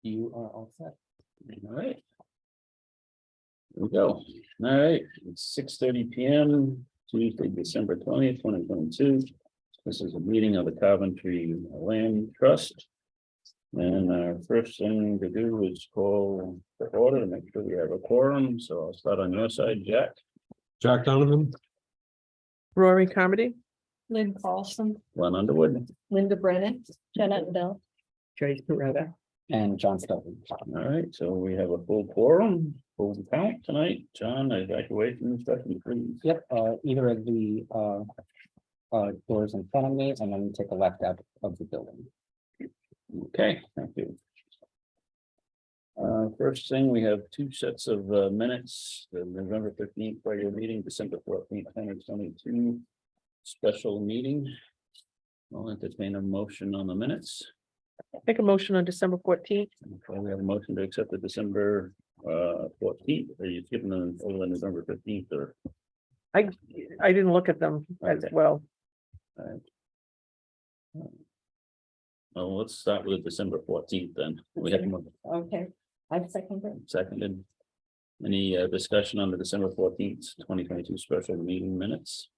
You are all set. All right. Here we go. All right, it's 6:30 p.m. Tuesday, December 20th, 2022. This is a meeting of the Coventry Land Trust. And our first thing to do is call the order to make sure we have a quorum. So I'll start on your side, Jack. Jack Donovan. Rory Carmody, Lynn Carlson, Glenn Underwood. Linda Brennan, Jenna Bell. Joyce Peretta. And John Stoughton. All right, so we have a full quorum, full count tonight. John, evacuation instruction, please. Yep, either of the doors in front of me, and then take a left out of the building. Okay, thank you. First thing, we have two sets of minutes, the November 15th regular meeting, December 14th, 2022 special meeting. I'll entertain a motion on the minutes. make a motion on December 14th. Okay, we have a motion to accept the December 14th. Are you skipping them over the November 15th or? I didn't look at them as Okay. well. Well, let's start with December 14th then. We have Okay, I second it. seconded. Any discussion on the December 14th, 2022 special meeting minutes?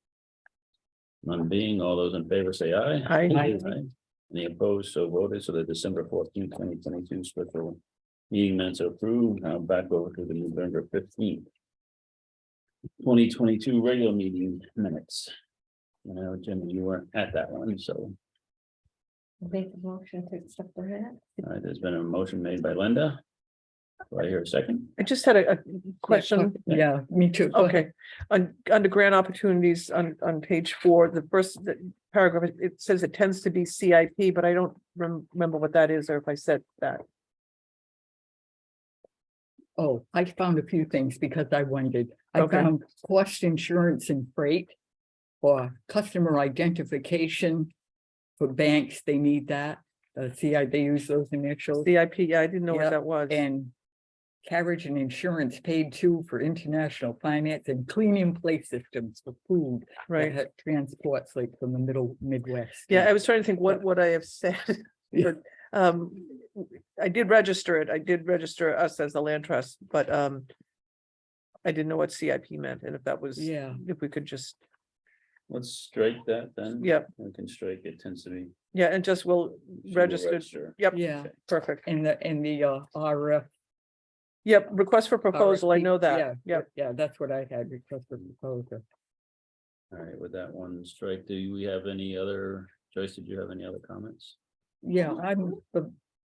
None being, all those in favor say aye. Aye. Any opposed, so voted, so the December 14th, 2022 special meeting minutes are approved. Now back over to the November 15th. 2022 regular meeting minutes. You know, Jim, you weren't at that one, so Make a motion to accept the minute. there's been a motion made by Linda. Do I hear a second? I just had a question. Yeah, me too. Okay, under grant opportunities on page 4, the first paragraph, it says it tends to be CIP, but I don't remember what that is, or if I said that. Oh, I found a few things because I wondered. I Okay. found cost insurance and freight or customer identification for banks. They need that. CI, they use those initials CIP, yeah, I didn't know what Yeah, that was. and carriage and insurance paid to for international finance and clean in place systems for food. that Right, had transports like from the middle Midwest. yeah, I was trying to think what would I have said. Yeah. But, I did register it. I did register us as the land trust, but, I didn't know what CIP meant, and if that was, Yeah. if we could just, Let's strike that then. yeah, We can strike it, tends to be. yeah, and just will register. register. Yep, Yeah, perfect. and the RF. Yep, request for proposal, I know that. Yeah, Yep, yeah, that's what I had, request for proposal. All right, with that one strike, do we have any other, Joyce, did you have any other comments? Yeah,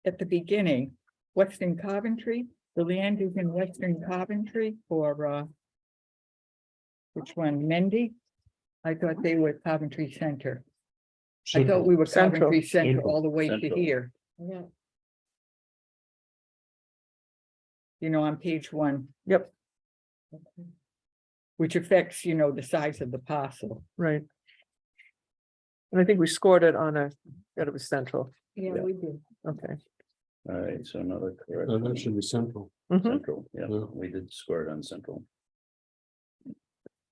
at the beginning, Western Coventry, the land is in Western Coventry for which one, Mendy? I thought they were Coventry Center. I thought we were Central. Coventry Center Central. all the way to Central. here, Yeah. you know, on page 1, yep, which affects, you know, the size of the parcel. right. And I think we scored it on that it was central. Yeah, we do. Okay. All right, so another correct. That should be central. Mhm. Central, yeah, Yeah. we did score it on central.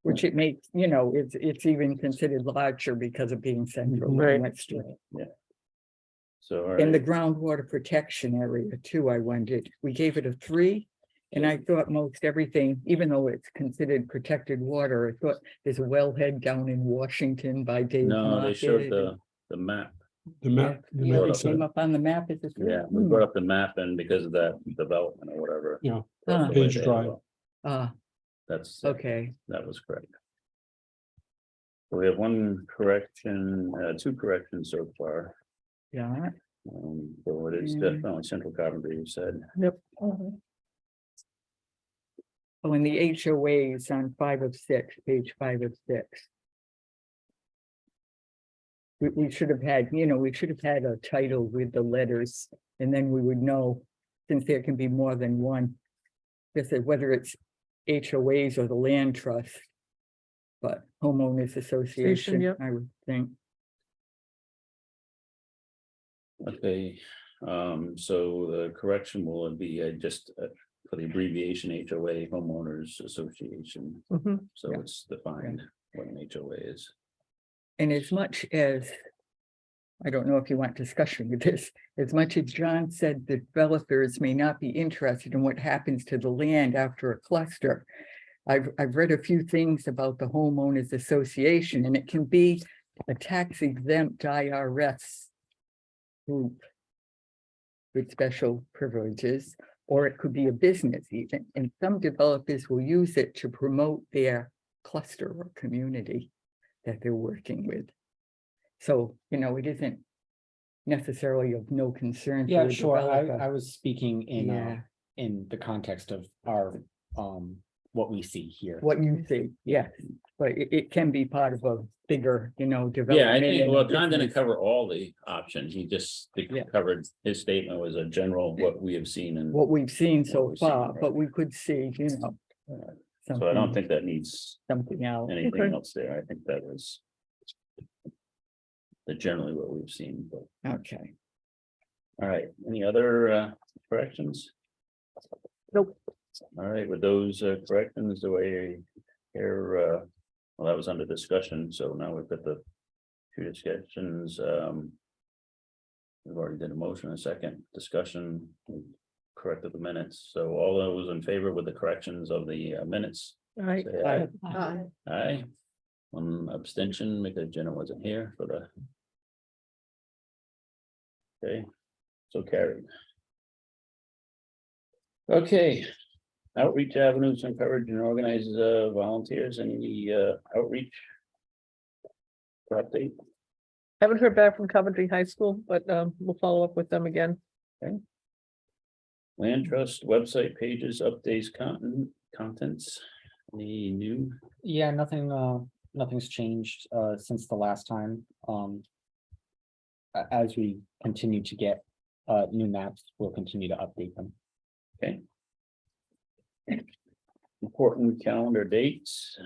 Which it makes, you know, it's even considered larger because of being central. on Right. that street. So, all And the right, groundwater protection area too, I wondered, we gave it a 3. And I thought most everything, even though it's considered protected water, I thought there's a wellhead down in Washington by Dave. no, they showed Market. the map. The map. the Yeah, map they is came set. up on the map as a 3. Yeah, we brought up the map and because of that development or whatever. Yeah. that's the way Page they drive. are. Ah, That's, okay, that was correct. So we have one correction, 2 corrections so far. yeah, So it is Mm. definitely central Coventry, you said. Mhm. oh, and the HOA is on 5 of 6, page 5 of 6. We should have had, you know, we should have had a title with the letters, and then we would know, since there can be more than one. Just whether it's HOAs or the land trust. But homeowners association, yep. I would think. Okay, so the correction will be just for the abbreviation HOA homeowners association. Mhm. So Yeah. it's defined what an HOA is. And as much as, I don't know if you want discussion with this, as much as John said, developers may not be interested in what happens to the land after a cluster. I've read a few things about the homeowners association, and it can be a tax exempt IRS group with special privileges, or it could be a business even, and some developers will use it to promote their cluster or community that they're working with. So, it isn't necessarily of no concern. to Yeah, a sure. developer. I was speaking Yeah. in the context of our, what we see here. What you see, yes, but it can be part of a bigger, development. Yeah, I think, and a well, John didn't business. cover all the options. He just Yeah. covered, his statement was a general, what we have seen and. What we've seen What so we've seen, far, right. but we could see, So I don't something, think that needs something else. anything Okay. else there. I think that was. Generally what we've seen, but, Okay, all right, any other corrections? Nope. All right, with those corrections, the way here, well, that was under discussion, so now we've got the two discussions, we've already did a motion, a second discussion, we corrected the minutes, so all those in favor with the corrections of the minutes. All right. Say aye. Aye. Aye. One abstention because Jenna wasn't here for the. Okay, so carried. Okay, outreach avenues, encourage and organize volunteers, any outreach? Update, Haven't heard back from Coventry High School, but we'll follow up with them again. land trust, website pages, updates, contents, any new? Yeah, nothing's changed since the last time. As we continue to get new maps, we'll continue to update them. Okay. Important calendar dates.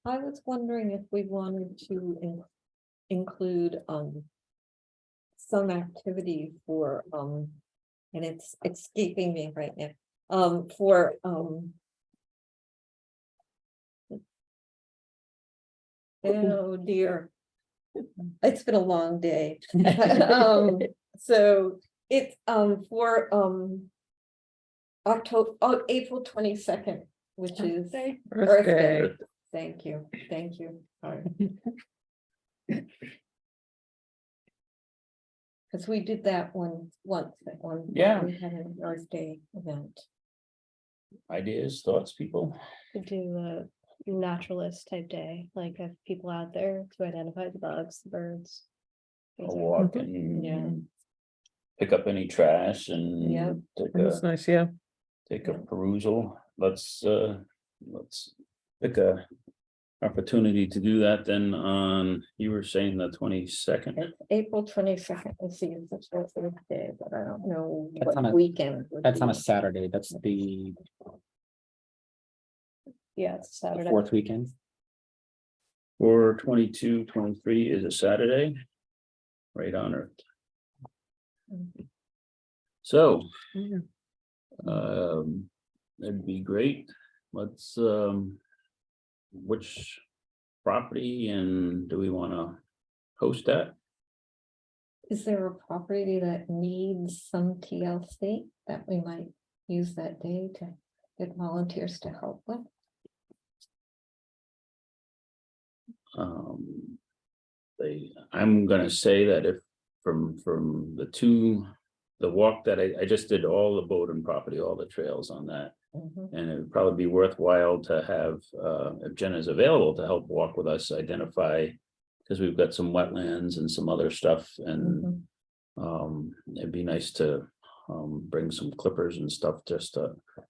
I was wondering if we wanted to include some activity for and it's escaping me right now for oh dear, it's been a long day. So it's for April 22nd, which is Earth Day. Thank you. Sorry. Because we did that once, that one. Yeah. We had an Earth Day event. Ideas, thoughts, people? To do a naturalist type day, like have people out there to identify the bugs, the birds. A things like walk that. and Yeah. pick up any trash and Yeah. That's nice, yeah. take a perusal. Let's pick a opportunity to do that then on, you were saying the 22nd. It's April 22nd, let's see, if it's Earth Day, but I don't know That's on what a- weekend. it would That's on a be. Saturday. That's the Yeah, it's Saturday. fourth weekend. Or 22-23 is a Saturday. Right on Earth. So, Yeah. that'd be great. Let's, which property and do we want to host that? Is there a property that needs some TLC that we might use that day to get volunteers to help with? I'm gonna say that if from the walk that I just did all the Bowden property, all the trails on that. Mhm. And it would probably be worthwhile to have, if Jenna's available to help walk with us, identify. Because we've got some wetlands and some other stuff and, it'd be nice to, bring some clippers and stuff, just,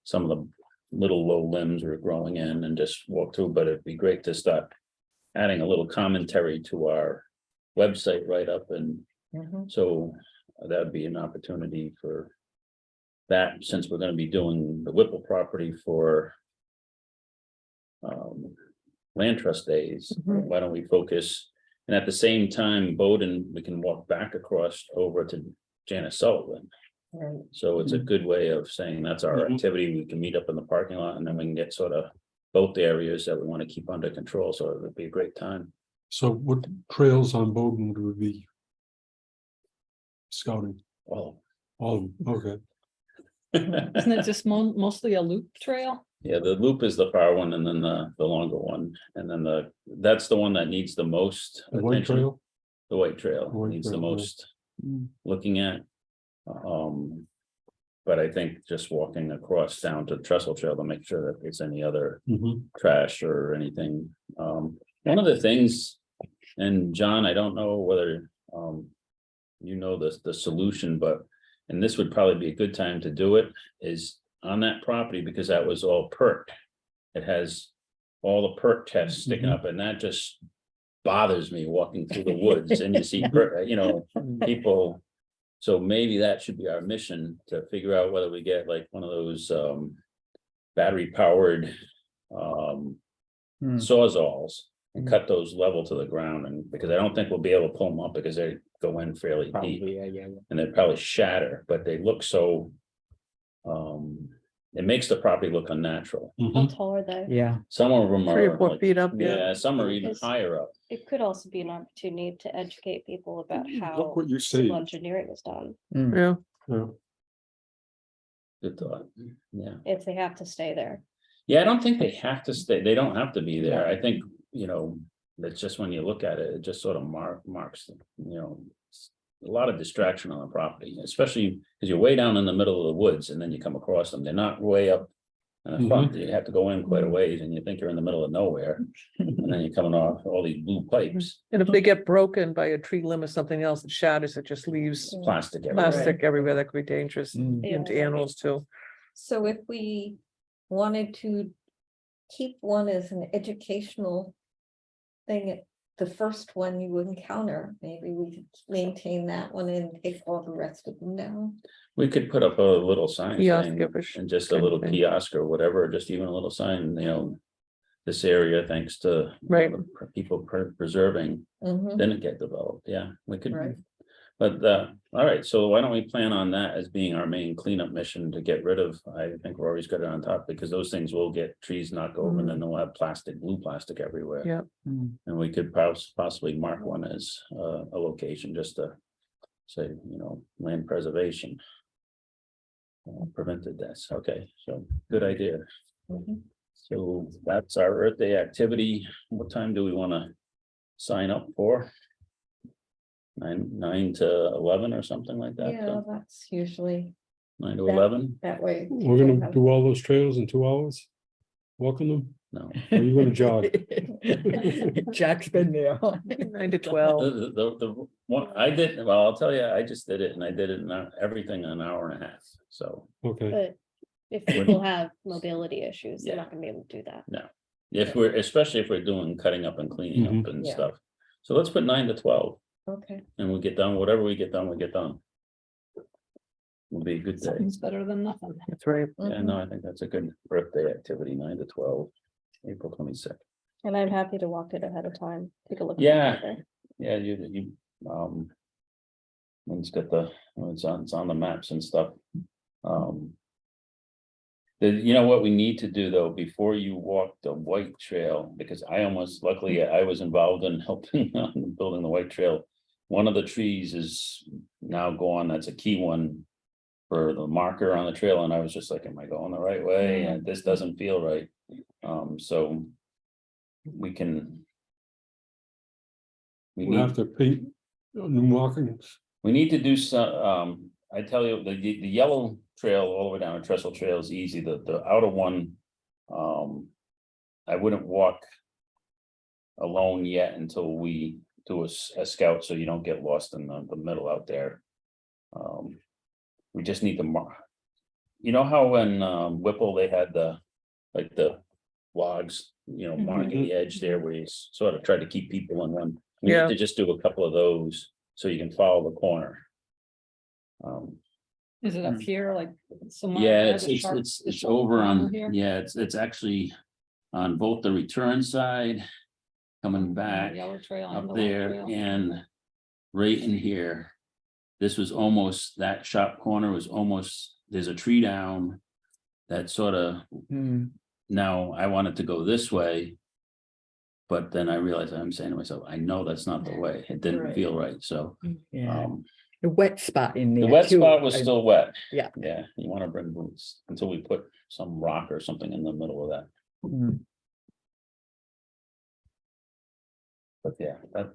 some of the little low limbs are growing in and just walk through, but it'd be great to start. Adding a little commentary to our website write up and Mhm. so that'd be an opportunity for. that, since we're gonna be doing the Whipple property for land trust days, Mhm. why don't we focus? And at the same time, Bowden, we can walk back across over to Janice Sullivan. Right. So it's a good way of saying that's our Mhm. activity. We can meet up in the parking lot and then we can get sort of both areas that we want to keep under control. So it would be a great time. So what trails on Bowden would we be scouting? Well, All of them, okay. Isn't it just mostly a loop trail? yeah, the loop is the far one and then the longer one. And then that's the one that needs the most The white attention. trail, The white trail White needs the trail, yeah. most Mm. looking at. But I think just walking across down to Trestle Trail to make sure that there's any other Mhm. trash or anything. One of the things, and John, I don't know whether you know the solution, but and this would probably be a good time to do it, is on that property, because that was all perk. It has all the perk tests sticking up, and that just bothers me walking through the woods and you see, people. So maybe that should be our mission, to figure out whether we get like one of those battery powered sawzalls and cut those level to the ground, and because I don't think we'll be able to pull them up because they go in fairly deep Probably, yeah. and they'd probably shatter, but they look so it makes the property look unnatural. How Mhm. tall are they? Yeah. Some of them 3 or are 4 like, feet up. yeah, some are even Because- higher up. It could also be an opportunity to educate people about Look how what you say. civil engineering is done, Yeah, Yeah. Good thought. Yeah. if they have to stay there. Yeah, I don't think they have to stay, they don't have to be there. No. I think, it's just when you look at it, it just sort of marks, a lot of distraction on the property, especially because you're way down in the middle of the woods and then you come across them. They're not way up in the front. You have to go in quite a ways and you think you're in the middle of nowhere. And then you're coming off all these blue pipes, and if they get broken by a tree limb or something else, it shatters, it just leaves plastic everywhere. plastic everywhere. That could be dangerous Yeah. to animals too. So if we wanted to keep one as an educational thing, the first one you encounter, maybe we could maintain that one and take all the rest of them down. We could put up a little sign Kiosk saying, gibberish and just a kind of little thing. kiosk or whatever, just even a little sign, this area, thanks to Right. people preserving, Mhm. didn't get developed. Yeah, we could. Right. But all right, so why don't we plan on that as being our main cleanup mission, to get rid of, I think we're always got it on top, because those things will get trees knocked over and then they'll have blue plastic everywhere. Yeah. And we could possibly mark one as a location, just to say, land preservation. Prevented this. Okay, so good idea. Mhm. So that's our Earth Day activity. What time do we want to sign up for? 9 to 11 or something like that. Yeah, So that's usually 9 to that- 11? that way. We're people gonna have- do all those trails in 2 hours? Walking them? No. Or are you gonna jog? Jack's been there. 9 to 12. The one I did, well, I'll tell you, I just did it and I did it in everything in an hour and a half. So Okay, But if people have mobility issues, they're Yeah. not gonna be able to do that. especially if we're doing cutting up and cleaning up and Yeah. stuff. So let's put 9 to 12 Okay, and we'll get done, whatever we get done, we get done. Will be a good day. Something's better than nothing. That's right. Yeah, mhm. no, I think that's a good birthday activity, 9 to 12, April 26th. And I'm happy to walk it ahead of time, take a look. at Yeah. it. Yeah, when it's on the maps and stuff. What we need to do though, before you walk the white trail, because luckily I was involved in helping on building the white trail. One of the trees is now gone, that's a key one for the marker on the trail, and I was just like, am I going the right way? And this doesn't feel right. So we can. we'll have to paint new markings. We need to do some, I tell you, the yellow trail all the way down to Trestle Trail is easy, the outer one. I wouldn't walk alone yet until we do a scout, so you don't get lost in the middle out there. We just need to mark. You know how when Whipple, they had the logs, marking the edge there where you sort of try to keep people in one. We Yeah. need to just do a couple of those so you can follow the corner. Is it up here, like somewhere? Yeah, where it's, the it's, sharp- it's, the it's sharp over corner on, here? yeah, it's actually on both the return side. Coming back Yellow trail and the up white there trail. and right in here. This was almost, that shop corner was almost, there's a tree down. That sort of, now I wanted to go this way. But then I realized, I'm saying to myself, I know that's not the way. It didn't Right. feel right, so. Yeah, Um, the wet spot in there. the wet too, spot was I- still wet. Yeah. Yeah, you want to bring boots until we put some rock or something in the middle of that. Mm. But yeah, that.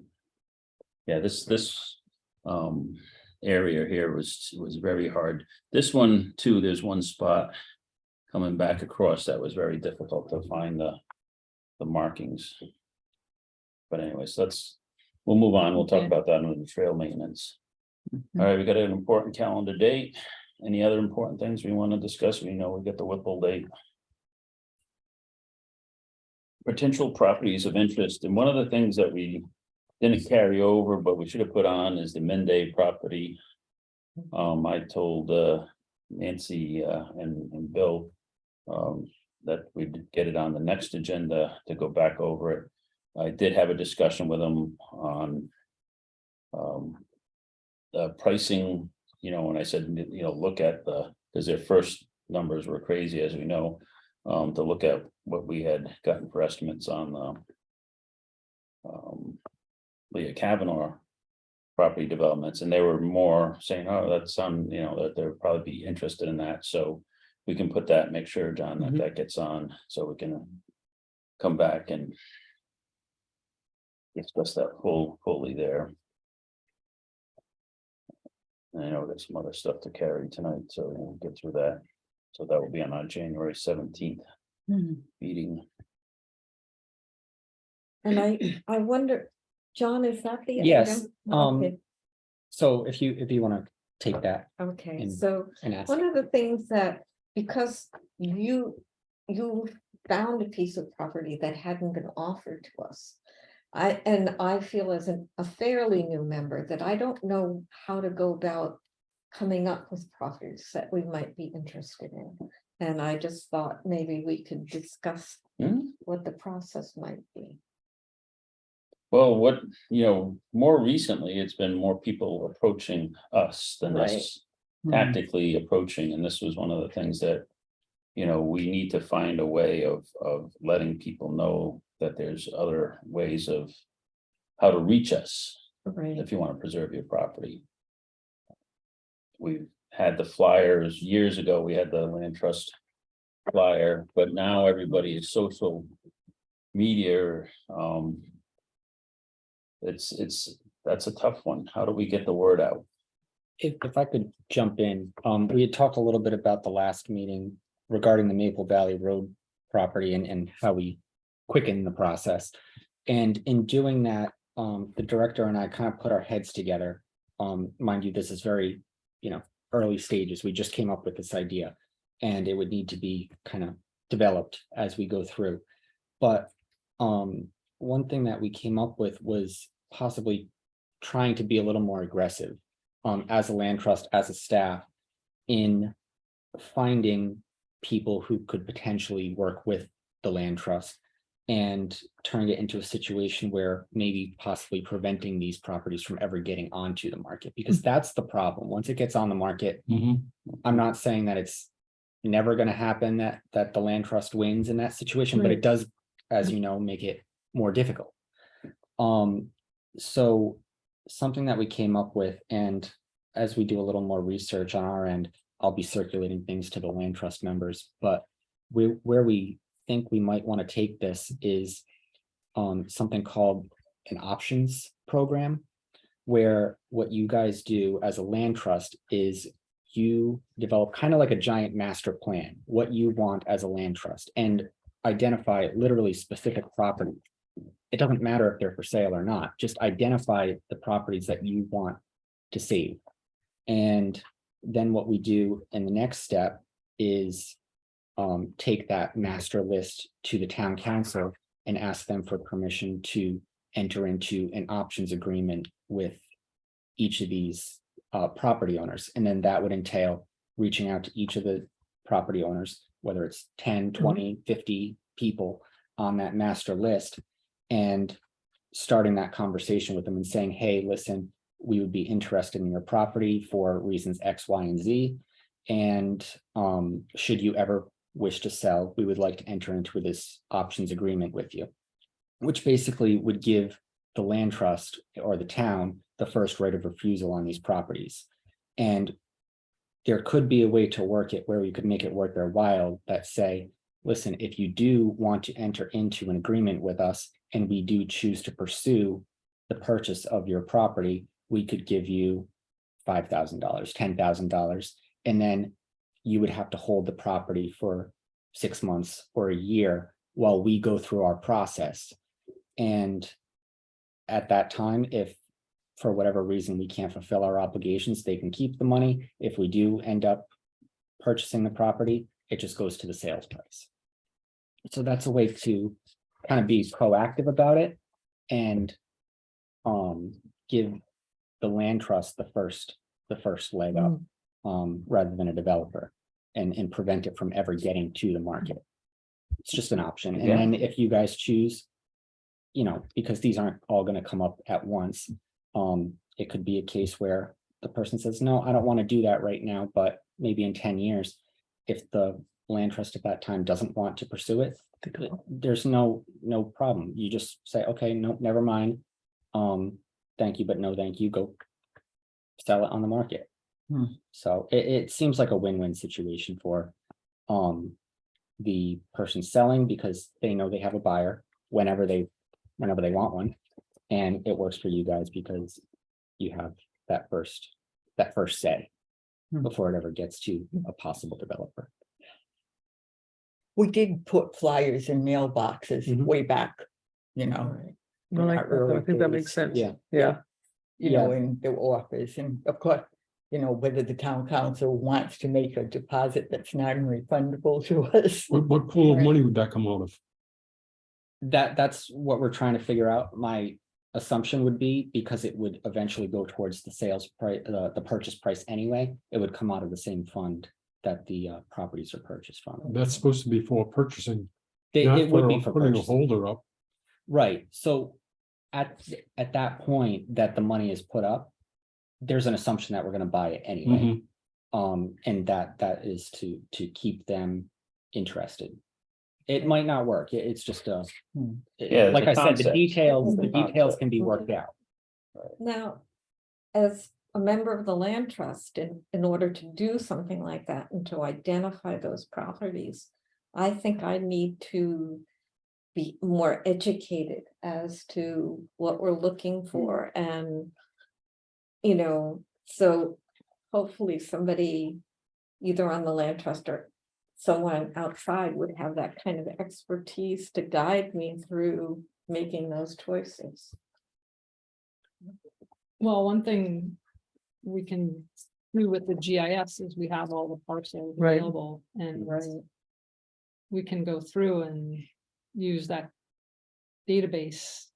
Yeah, this area here was very hard. This one too, there's one spot. Coming back across that was very difficult to find the markings. But anyways, we'll move on. We'll talk Okay. about that in the trail maintenance. All right, we got an important calendar date. Any other important things we want to discuss? We know we got the Whipple date. Potential properties of interest, and one of the things that we didn't carry over, but we should have put on is the Menday property. I told Nancy and Bill that we'd get it on the next agenda to go back over it. I did have a discussion with them on the pricing, when I said, look at because their first numbers were crazy, as we know, to look at what we had gotten for estimates on Leah Kavanaugh property developments, and they were more saying, oh, that's that they'll probably be interested in that. So we can put that, make sure, John, that that gets on, so we can come back and discuss that fully there. And I know there's some other stuff to carry tonight, so we'll get through that. So that will be on our January 17th meeting. And I wonder, John, is that the? Yes, item? Okay, So if you want to take that okay, and- so and ask. one of the things that, because you found a piece of property that hadn't been offered to us. I feel as a fairly new member that I don't know how to go about coming up with properties that we might be interested in. And I just thought maybe we could discuss what the process might be. Well, more recently, it's been more people approaching us than us tactically approaching, and this was one of the things that. We need to find a way of letting people know that there's other ways of how to reach us Right. if you want to preserve your property. We've had the flyers years ago, we had the land trust flyer, but now everybody is social media. That's a tough one. How do we get the word out? If I could jump in, we had talked a little bit about the last meeting regarding the Maple Valley Road property and how we quicken the process. And in doing that, the director and I kind of put our heads together. Mind you, this is very, early stages. We just came up with this idea and it would need to be kind of developed as we go through. But one thing that we came up with was possibly trying to be a little more aggressive as a land trust, as a staff, in finding people who could potentially work with the land trust and turning it into a situation where maybe possibly preventing these properties from ever getting onto the market, because that's the problem. Once it gets on the market, I'm not saying that it's never going to happen that the land trust wins in that situation, but it does, as you know, make it more difficult. So something that we came up with, and as we do a little more research on our end, I'll be circulating things to the land trust members, but where we think we might want to take this is something called an options program, where what you guys do as a land trust is you develop kind of like a giant master plan, what you want as a land trust, and identify literally specific property. It doesn't matter if they're for sale or not, just identify the properties that you want to save. And then what we do in the next step is take that master list to the town council and ask them for permission to enter into an options agreement with each of these property owners. And then that would entail reaching out to each of the property owners, whether it's 10, 20, 50 people on that master list, and starting that conversation with them and saying, hey, listen, we would be interested in your property for reasons X, Y, and Z. And should you ever wish to sell, we would like to enter into this options agreement with you, which basically would give the land trust or the town the first right of refusal on these properties. And there could be a way to work it where we could make it worth their while that say, listen, if you do want to enter into an agreement with us and we do choose to pursue the purchase of your property, we could give you $5,000, $10,000, and then you would have to hold the property for 6 months or a year while we go through our process. And at that time, if for whatever reason we can't fulfill our obligations, they can keep the money. If we do end up purchasing the property, it just goes to the sales price. So that's a way to kind of be proactive about it and give the land trust the first leg up, rather than a developer, and prevent it from ever getting to the market. It's just an option. And Yeah. then if you guys choose, because these aren't all going to come up at once, it could be a case where the person says, no, I don't want to do that right now, but maybe in 10 years, if the land trust at that time doesn't want to pursue it, there's no problem. You just say, okay, no, never mind. Thank you, but no, thank you. Go sell it on the market. So it seems like a win-win situation for the person selling, because they know they have a buyer whenever they want one, and it works for you guys because you have that first say before it ever gets to a possible developer. We did put flyers in mailboxes Mhm. way back, you know. No, I think that makes sense. Yeah. Yeah, In the office, and of course, whether the town council wants to make a deposit that's non-refundable to us. What pool of money would that come out of? That's what we're trying to figure out. My assumption would be, because it would eventually go towards the sales price, the purchase price anyway, it would come out of the same fund that the properties are purchased from. That's supposed to be for purchasing, It not would be for putting a purchasing. holder up. Right, so at that point that the money is put up, there's an assumption that we're gonna buy it anyway. And that is to keep them interested. It might not work, it's just Yeah, like it's I a said, the concept. details It's a concept. can be worked out. Now, as a member of the land trust, in order to do something like that and to identify those properties, I think I need to be more educated as to what we're looking for, and so hopefully somebody either on the land trust or someone outside would have that kind of expertise to guide me through making those choices. Well, one thing we can do with the GIS is we have all the parcels Right. available, and we can go through and use that database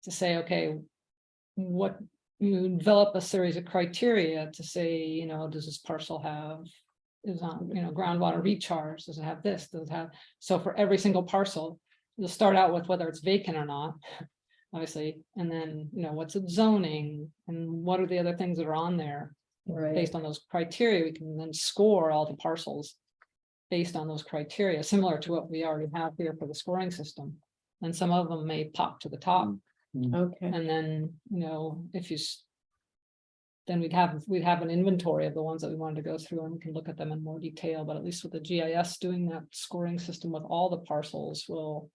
to say, okay, what you develop a series of criteria to say, does this parcel have is on, groundwater recharge? Does it have this? Does it have? So for every single parcel, you'll start out with whether it's vacant or not, obviously, and then, what's its zoning and what are the other things that are on there. Right. Based on those criteria, we can then score all the parcels based on those criteria, similar to what we already have here for the scoring system. And some of them may pop to the top. Okay. And then, if you, then we'd have an inventory of the ones that we wanted to go through, and we can look at them in more detail, but at least with the GIS doing that scoring system with all the parcels will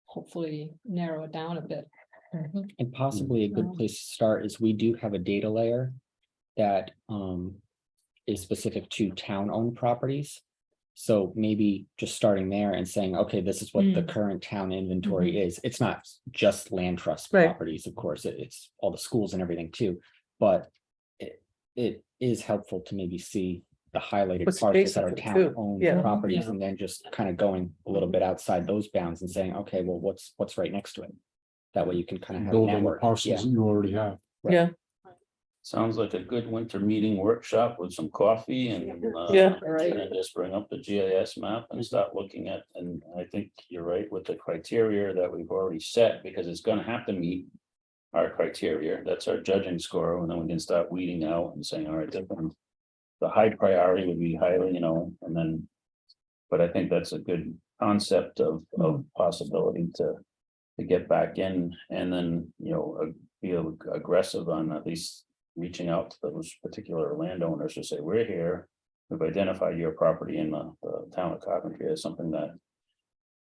hopefully narrow it down a bit. And possibly a good place to start is we do have a data layer that is specific to town-owned properties. So maybe just starting there and saying, okay, this is what the current town inventory is. It's not just land trust Right. properties, of course, it's all the schools and everything too. But it is helpful to maybe see the highlighted What's parcels that are adjacent to, town-owned yeah. properties, Yeah. and then just kind of going a little bit outside those bounds and saying, okay, well, what's right next to it? That way you can kind of have a Build on the network. parcels that you already have. Right. Yeah. Sounds like a good winter meeting workshop with some coffee and. Yeah. And just bring up the GIS map and start looking at, and I think you're right with the criteria that we've already set, because it's gonna have to meet. Our criteria, that's our judging score, and then we can start weeding out and saying, all right, the high priority would be highly, and then. But I think that's a good concept of possibility to get back in, and then, be aggressive on at least reaching out to those particular landowners to say, we're here. We've identified your property in the town of Coventry as something that,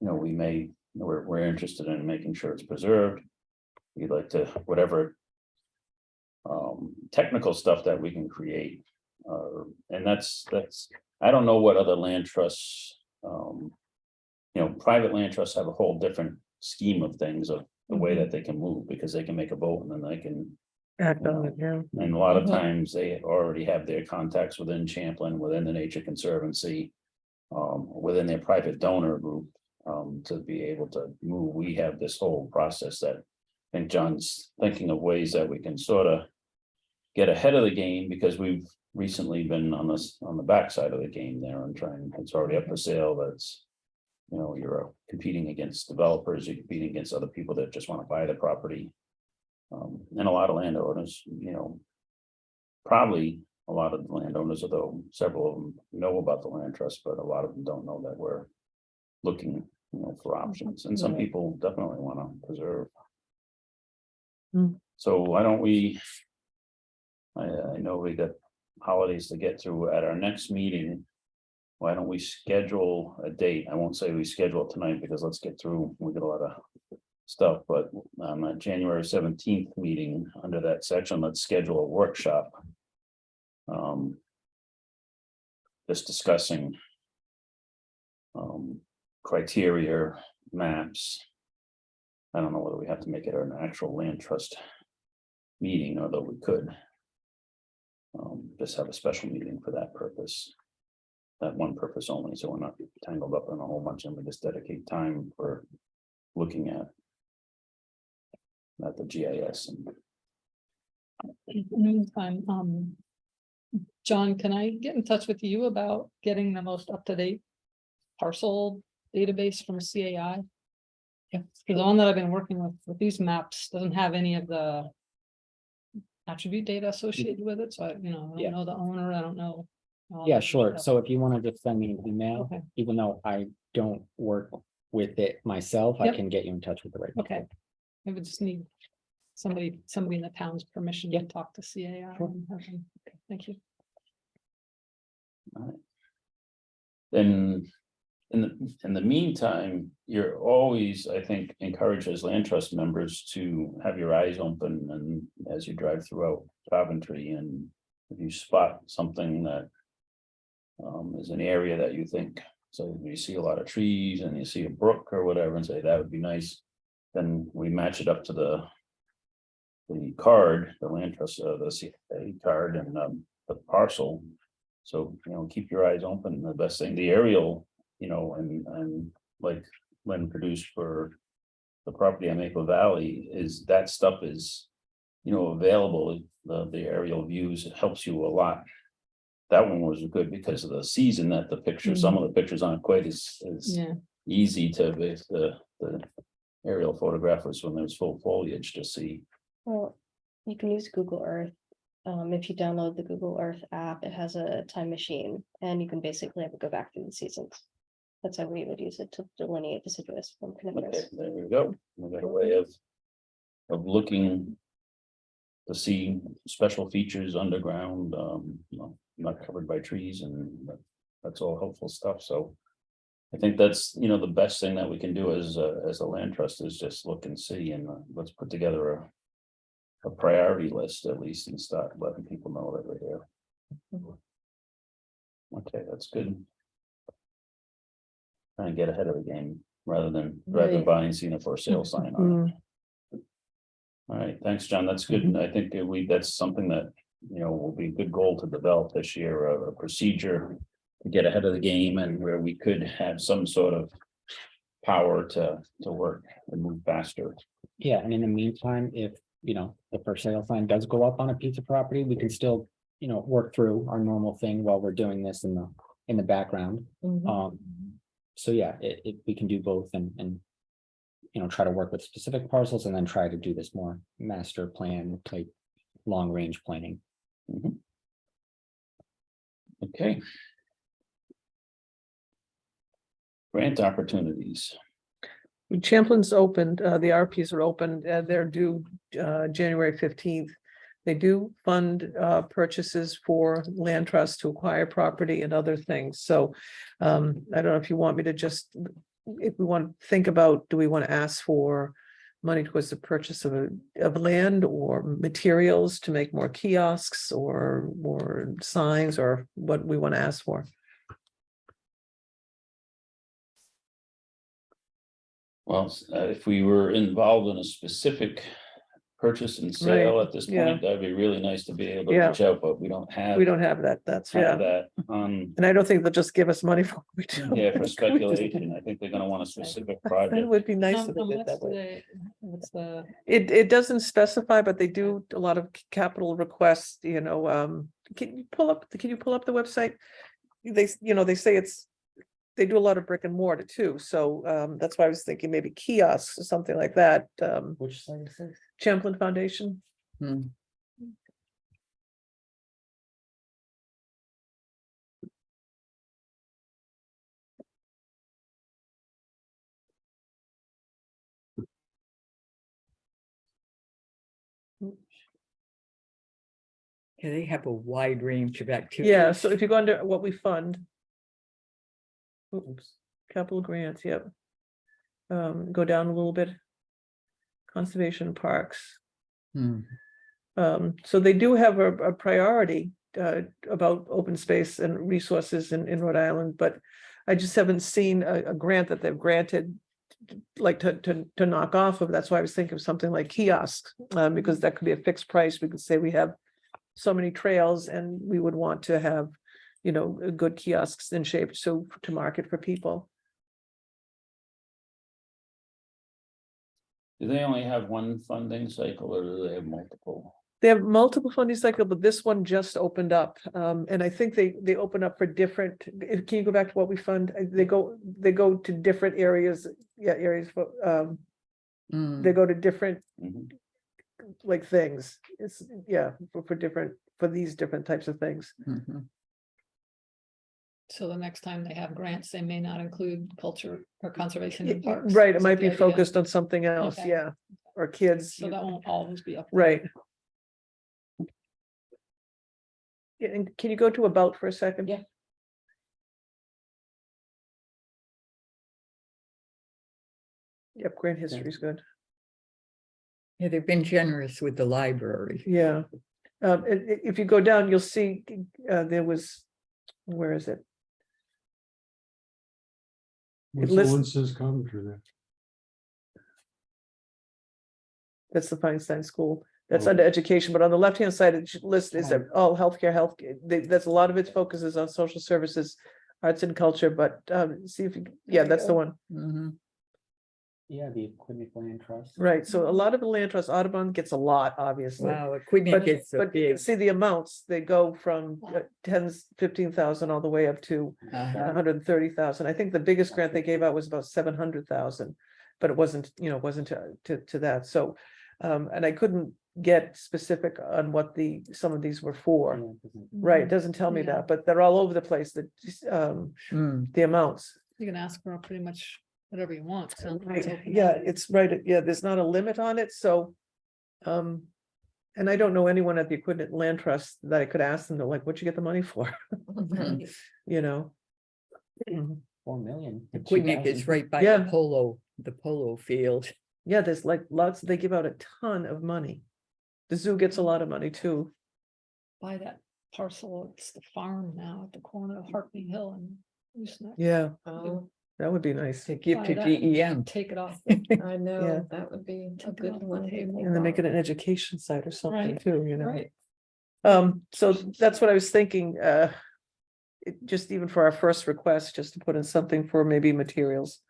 we're interested in making sure it's preserved. We'd like to, whatever technical stuff that we can create. And that's, I don't know what other land trusts, private land trusts have a whole different scheme of things of the way that they can move, because they can make a vote and then they can. Act on it, yeah. And a lot of times they already have their contacts within Champlain, within the Nature Conservancy, within their private donor group, to be able to move. We have this whole process that I think John's thinking of ways that we can sort of get ahead of the game, because we've recently been on the backside of the game there and trying, it's already up for sale. That's, you're competing against developers, you're competing against other people that just want to buy the property. And a lot of landowners, probably a lot of the landowners, although several of them know about the land trust, but a lot of them don't know that we're looking, for options, and some people definitely want to preserve. So why don't we? I know we got holidays to get through. At our next meeting, why don't we schedule a date? I won't say we schedule it tonight, because let's get through, we got a lot of stuff, but on that January 17th meeting, under that section, let's schedule a workshop. Just discussing criteria, maps. I don't know whether we have to make it an actual land trust meeting, although we could. Just have a special meeting for that purpose. That one purpose only, so we're not tangled up in a whole bunch, and we just dedicate time for looking at the GIS. In the meantime, John, can I get in touch with you about getting the most up-to-date parcel database from CAI? Yeah, the one that I've been working with these maps doesn't have any of the attribute data associated with it, so I don't know the owner, I don't know. all Yeah, that sure. stuff. So if you want to just send me an email, Okay. even though I don't work with it myself, I Yep. can get you in touch with the right. Okay, I would just need somebody in the town's permission to talk to CAI. Sure. and have them- okay, thank you. Then in the meantime, you're always, I think, encouraged as land trust members to have your eyes open, and as you drive throughout Coventry, and if you spot something that is an area that you think, so you see a lot of trees and you see a brook or whatever, and say that would be nice, then we match it up to the card, the land trust, the CA card, and the parcel. So, keep your eyes open. The best thing, the aerial, and like when produced for the property on Maple Valley, is that stuff is, available. The aerial views, it helps you a lot. That one was good because of the season that the picture, some of the pictures aren't quite as Yeah, easy to, if the aerial photographers when there's full foliage to see. Well, you can use Google Earth. If you download the Google Earth app, it has a time machine and you can basically have it go back through the seasons. That's how we would use it to delineate deciduous from Okay, coniferous. there we go. We got a way of looking to see special features underground, not covered by trees, and that's all helpful stuff. So I think that's, the best thing that we can do as a land trust is just look and see, and let's put together a priority list at least and start letting people know that we're here. Okay, that's good. Try and get ahead of the game rather than Right. by and seeing a for sale sign on it. All right, thanks, John. That's good. I think that's something that, will be a good goal to develop this year, a procedure to get ahead of the game, and where we could have some sort of power to work and move faster. Yeah, and in the meantime, if you know, the for sale sign does go up on a piece of property, we can still, you know, work through our normal thing while we're doing this in the background. So yeah, we can do both and you know, try to work with specific parcels and then try to do this more master plan type long range planning. Okay. Grant opportunities. Champlin's opened, the RPs are open, they're due January 15th. They do fund purchases for land trust to acquire property and other things. So I don't know if you want me to just, if we want to think about, do we want to ask for money towards the purchase of land or materials to make more kiosks or more signs, or what we want to ask for? Well, if we were involved in a specific purchase and sale Right, at this yeah. point, that'd be really nice to be able to Yeah. reach out, but we don't have. We don't have that, that's, yeah. that. And I don't think they'll just give us money for. We do. Yeah, for speculation, I think they're gonna want a specific That project. would be nice How- if they how did much that do way. what's the, It doesn't specify, but they do a lot of capital requests, you know, can you pull up the website? They, you know, they say they do a lot of brick and mortar too, so that's why I was thinking maybe kiosks or something like that. Which site is this? Champlin Foundation. Yeah, they have a wide range of activities. Yeah, so if you go under what we fund. Oops, capital grants, yep. Go down a little bit. Conservation parks. So they do have a priority about open space and resources in Rhode Island, but I just haven't seen a grant that they've granted like to knock off of. That's why I was thinking of something like kiosks, because that could be a fixed price. We could say we have so many trails and we would want to have, you know, good kiosks in shape so to market for people. Do they only have one funding cycle or do they have multiple? They have multiple funding cycles, but this one just opened up. And I think they open up for different, can you go back to what we fund? They go to different areas, areas for, they go to different Mhm. like things. It's, for these different types of things. so the next time they have grants, they may not include culture or conservation in Yeah, parks? right, it Is might that be the idea? focused on something else, Okay. yeah, or kids. So that won't always be up. Right. Yeah, and can you go to about for a second? Yeah. Yep, grant history is good. Yeah, they've been generous with the library. Yeah. If you go down, you'll see, there was, where is it? What's lists- the one says Coventry there? That's the Feinstein School. That's Oh. under education, but on the left-hand side, it's listed is all healthcare, that's a lot of its focuses on social services, arts and culture, but see if you, yeah, that's the one. Yeah, the Equipment Land Trust. Right, so a lot of the land trust, Audubon gets a lot, obviously. Wow, equipment But, gets so but big. see the amounts, they go from tens, 15,000 all the way up to Uh-huh. 130,000. I think the biggest grant they gave out was about 700,000. But it wasn't, wasn't to that, so, and I couldn't get specific on what some of these were for. Right, it doesn't tell me Yeah. that, but they're all over the place, the amounts. You can ask for pretty much whatever you want. Sounds like it's Right, open yeah, ended. it's right, yeah, there's not a limit on it, so. And I don't know anyone at the Equipment Land Trust that I could ask them, they're like, what'd you get the money for? You know? 4 million. in Equipment is 2000. right by Yeah. the polo field. Yeah, there's like lots, they give out a ton of money. The zoo gets a lot of money too. Buy that parcel, it's the farm now at the corner of Hartney Hill and Gooseneck. Yeah, Oh, that would be nice. To give Buy to that. DEM. Take it off. I Yeah. know, that would be a Take it good off the one. to table. think And then make it about. an education site or something Right, too, Right. So that's what I was thinking, just even for our first request, just to put in something for maybe materials.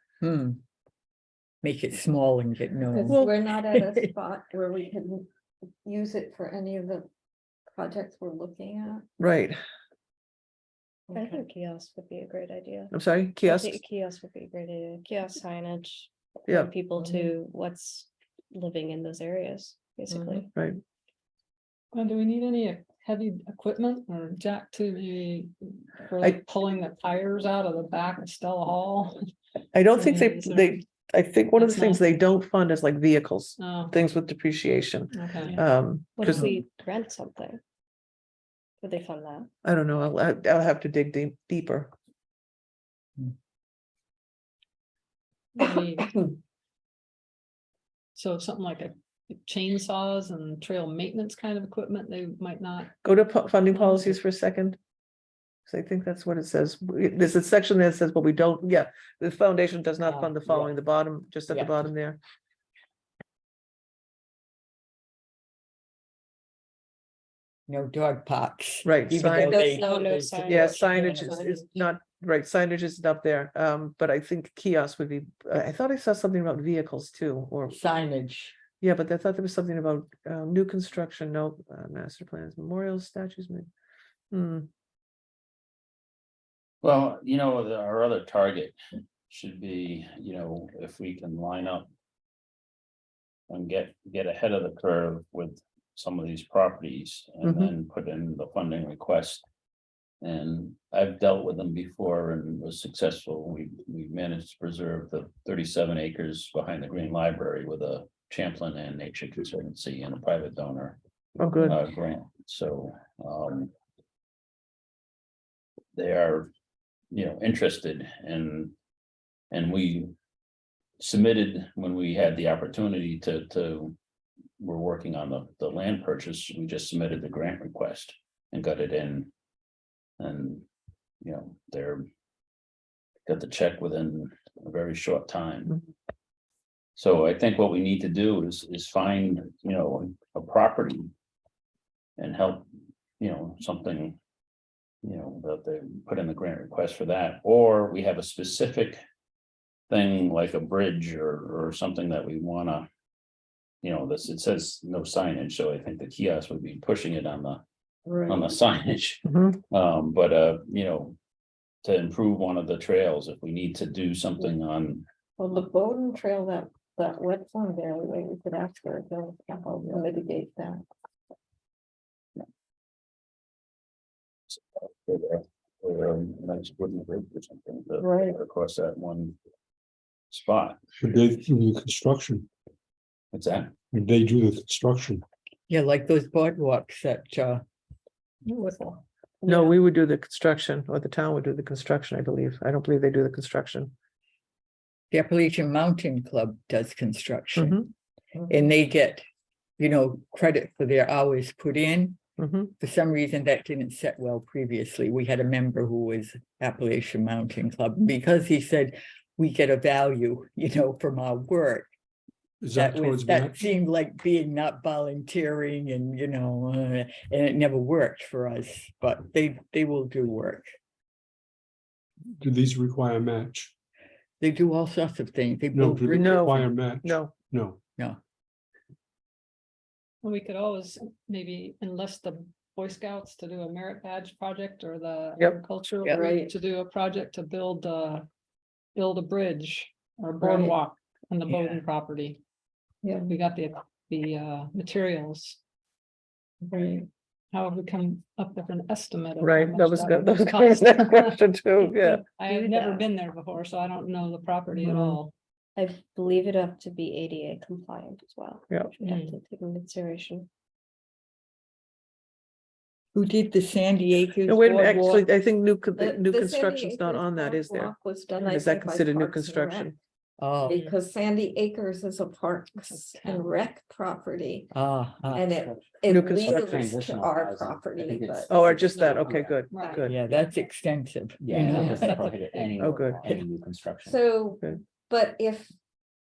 Make it small and get Because known. Well- we're not at a spot where we can use it for any of the projects we're looking at? right, I think kiosk would be a great idea. I'm sorry, I kiosks, think Kiosk would be a great idea. Kiosk signage. Yeah. Point people to what's living in those areas, basically. right. Well, do we need any heavy equipment or jack to be for I- like pulling the tires out of the back of Stella Hall? I don't think Is there- I think one of the That's things not- they don't fund is like vehicles, Oh, things with depreciation. okay. What if Because we rent something? Would they fund that? I don't know, I'll have to dig deeper. Maybe- So something like a chainsaws and trail maintenance kind of equipment, they might not. Go to funding policies for a second. So I think that's what it says. There's a section that says, but we don't, yeah, the foundation does not fund the following, the bottom, just at the Yeah. bottom there. No dog parks. Right, Even sign- though they- No, no they- signage. Yeah, Yeah, signage is not, right, signage isn't up there, but I think kiosk would be, I thought I saw something about vehicles too, or, Signage. yeah, but I thought there was something about new construction, no, master plans, memorials, statues. Hmm, Well, you know, our other target should be, you know, if we can line up. And get ahead of the curve with some of these properties and Mhm. then put in the funding request. And I've dealt with them before and was successful. We managed to preserve the 37 acres behind the Green Library with a Champlain and Nature Conservancy and a private donor oh, good, grant, so they are, you know, interested and we submitted when we had the opportunity to we're working on the land purchase, we just submitted the grant request and got it in. And, you know, they're got the check within a very short time. So I think what we need to do is find, you know, a property and help, you know, something, you know, that they put in the grant request for that, or we have a specific thing like a bridge or something that we wanna, you know, this, it says no signage, so I think the kiosk would be pushing it on the signage. Mhm. But you know, to improve one of the trails, if we need to do something on, Well, the Bowden Trail, that wet zone there, we could ask for it, to help mitigate that. nice wooden bridge or something, Right. across that one spot. Should they do the construction? What's that? Would they do the construction? Yeah, like those boardwalks that, no, we would do the construction, or the town would do the construction, I believe, I don't believe they do the construction. the Appalachian Mountain Club does construction. Mhm, And they get, you know, credit for their hours put in. mhm. For some reason, that didn't set well previously. We had a member who was Appalachian Mountain Club, because he said we get a value, you know, from our work. Is that That was, towards that match? seemed like being not volunteering and, you know, and it never worked for us, but they will do work. Do these require match? They do all sorts of things. They No, build do they bridges. No. require match? No, No. Well, we could always maybe enlist the Boy Scouts to do a merit badge project or the Yep. agricultural Yep. group Right. to do a project to build a bridge or boardwalk on the Yeah. Bowden property. Yeah. We got the materials. Right. How have we come up with an estimate? of how right, much that was, would that was cost? the next question too, yeah. I have Do never that. been there before, so I don't know the property at Mhm. all. I believe it have to be ADA compliant as well. Yeah. which we'd have to take into consideration. Who did the Sandy Acres? No, wait, a minute, boardwalk? actually, I think new The Sandy construction's not Acres on that, is there? boardwalk Was done, I Is that think, by considered new Parks and construction? Oh, Rec, because Sandy Acres is a Parks town. and Rec property, ah, and New it construction. leads to Transitional our housing. I property, think but. it's- Oh, or just that, okay, good, Right. good. yeah, that's extensive. you Yeah, know? it doesn't prohibit any, Oh, good. any new construction. So, Okay. but if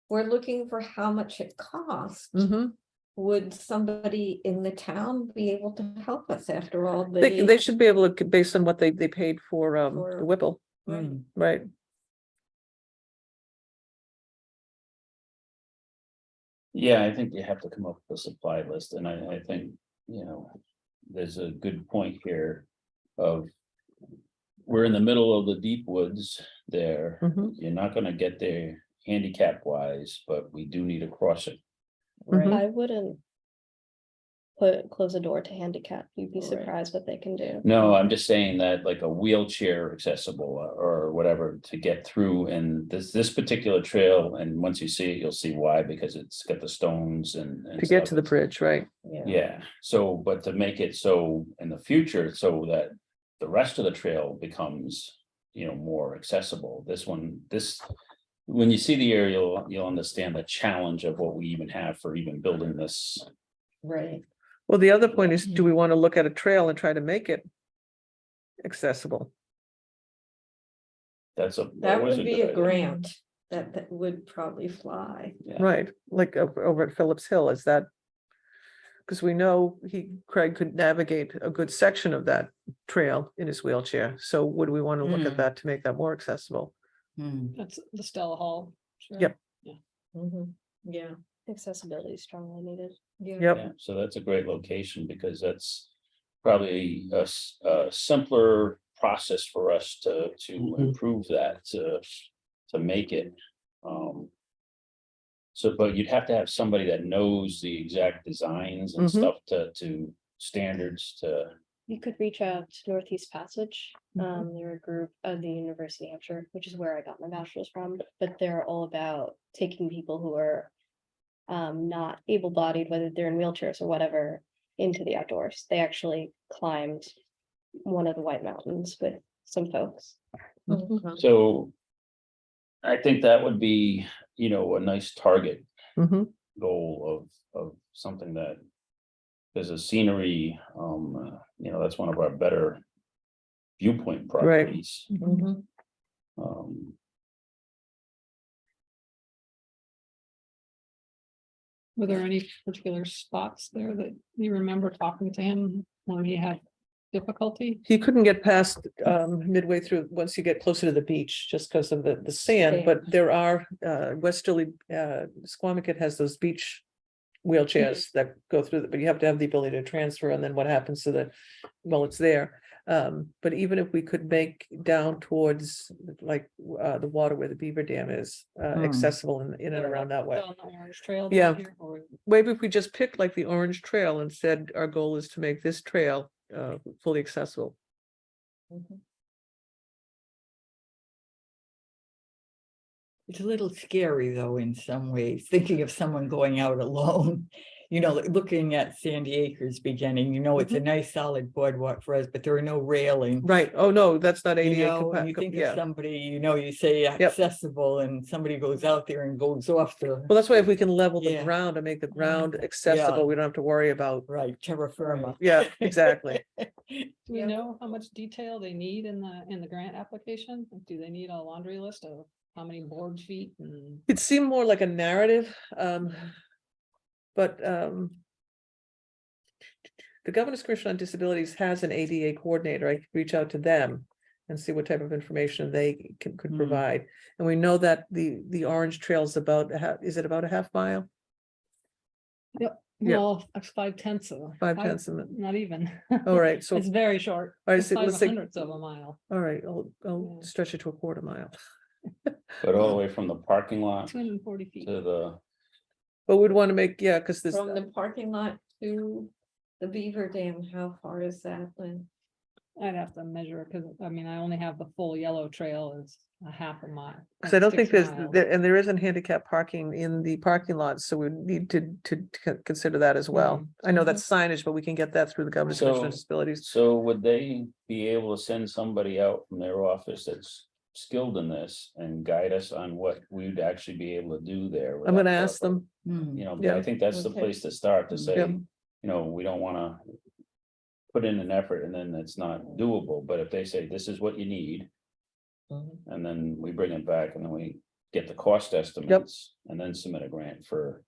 we're looking for how much it costs, Mhm. would somebody in the town be able to help us after all? They should be able to, based on what they paid for For- the Whipple, Mm. right? Yeah, I think you have to come up with a supply list, and I think, there's a good point here of. We're in the middle of the deep woods there. Mhm. You're not gonna get there handicap wise, but we do need a crossing. Mhm. I wouldn't close a door to handicap. You'd be Right. surprised what they can do. No, I'm just saying that like a wheelchair accessible or whatever to get through, and this particular trail, and once you see it, you'll see why, because it's got the stones and. To get stuff. to the bridge, right? Yeah, so, but to make it so in the future, so that the rest of the trail becomes, more accessible, when you see the area, you'll understand the challenge of what we even have for even building this. Right. Well, the other point is, do we want to look at a trail and try to make it accessible? That's That always would be good a idea. grant that would probably fly. Yeah. Right, like over at Phillips Hill, is that? Because we know Craig could navigate a good section of that trail in his wheelchair, so would we want to look at that to make that more accessible? That's the Stella Hall. trail. Yep. Mhm. Yeah, Accessibility is strongly needed. yeah. Yep. Yeah, so that's a great location, because that's probably a simpler process for us to Mhm. improve that, to make it. So, but you'd have to have somebody that knows the exact designs and Mhm. stuff to standards to. You could reach out to Northeast Passage. Mhm. They're a group of the University of Hampshire, which is where I got my bachelor's from, but they're all about taking people who are not able-bodied, whether they're in wheelchairs or whatever, into the outdoors. They actually climbed one of the White Mountains with some folks. Mhm. So I think that would be, a nice target Mhm. goal of something that. There's a scenery, that's one of our better viewpoint properties. Mhm. Um, Were there any particular spots there that you remember talking to him when he had difficulty? He couldn't get past midway through, once you get closer to the beach, just because of the sand, but there are Westerly, Squamicut has those beach wheelchairs that go through, but you have to have the ability to transfer, and then what happens to it's there. But even if we could make down towards like the water where the beaver dam is accessible in and around that way. On the Orange Trail. Yeah. down here, or- Maybe if we just picked like the Orange Trail and said our goal is to make this trail fully accessible. It's a little scary though, in some ways, thinking of someone going out alone. Like looking at Sandy Acres beginning, it's a nice solid boardwalk for us, but there are no railings. Right, oh no, that's not ADA. And you think of Yeah, somebody, you say accessible and somebody goes out there and goes off the, well, that's why if we can level the Yeah. ground and make the ground accessible, we don't have to worry about. right, terra firma. Yeah, exactly. Do we know how much detail they need in the grant application? Do they need a laundry list of how many board feet and? It seemed more like a narrative, but the Governor's Commission on Disabilities has an ADA coordinator. I could reach out to them and see what type of information they could provide. And we know that the Orange Trail is about, is it about a half mile? Yep, Yeah. well, that's 5/10 of. 5/10 of it. Not even. All right, so, It's very short. all right, It's so let's say, 5/100 of a mile, all right, I'll Yeah. stretch it to a quarter mile. but all the way from the parking lot 240 feet. to the, But we'd want to make, yeah, because this, From the parking lot to the beaver dam, how far is that, Lynn? I'd have to measure, because I only have the full yellow trail is a half a mile. because I don't think 6 there's, miles. and there isn't handicap parking in the parking lots, so we need to consider that as well. I know that's signage, but we can get that through the Governor's Commission on So- Disabilities. so would they be able to send somebody out from their office that's skilled in this and guide us on what we'd actually be able to do there? I'm gonna without ask them. Yeah. I think that's the Okay. place to start, to say, Yeah. we don't wanna put in an effort and then it's not doable, but if they say, this is what you need, and then we bring it back and then we get the cost estimates and then submit a grant for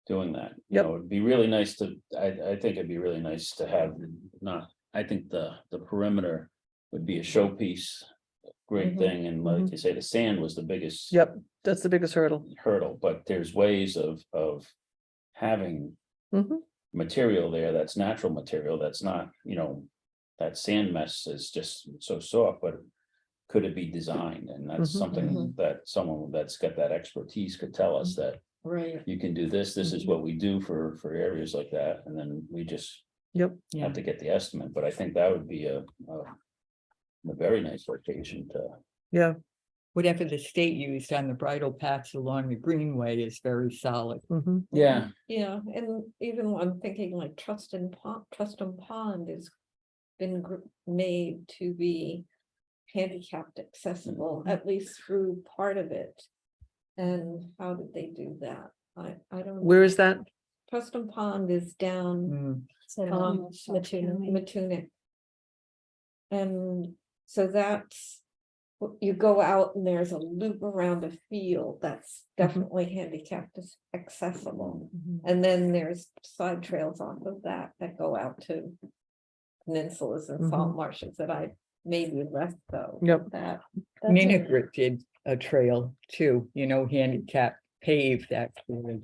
doing that. Yep. It'd be really nice to, I think it'd be really nice to have, I think the perimeter would be a showpiece, great Mhm. thing, and like you say, the sand was the biggest Yep, that's the biggest hurdle. hurdle, but there's ways of having Mhm. material there that's natural material, that's not, that sand mess is just so soft, but could it be designed? And that's Mhm. something that someone that's got that expertise could tell us that Right. you can do this is what we do for areas like that, and then we just Yep. have to get the estimate, but I think that would be a very nice location to. Yeah. Whatever the state used on the bridle paths along the greenway is very solid. Mhm. Yeah. Yeah, and even when I'm thinking like Truston Pond has been made to be handicapped accessible, at least through part of it. And how did they do that? I don't. Where know. is that? Truston Pond is down Mm. It's in, Matuna. Matuna. Matunic. And so that's, you go out and there's a loop around a field that's definitely handicapped accessible. And then there's side trails off of that that go out to peninsulas and salt marshes that I maybe left though. Yep. That, That's in- Minigrit did a trail too, handicap paved actually,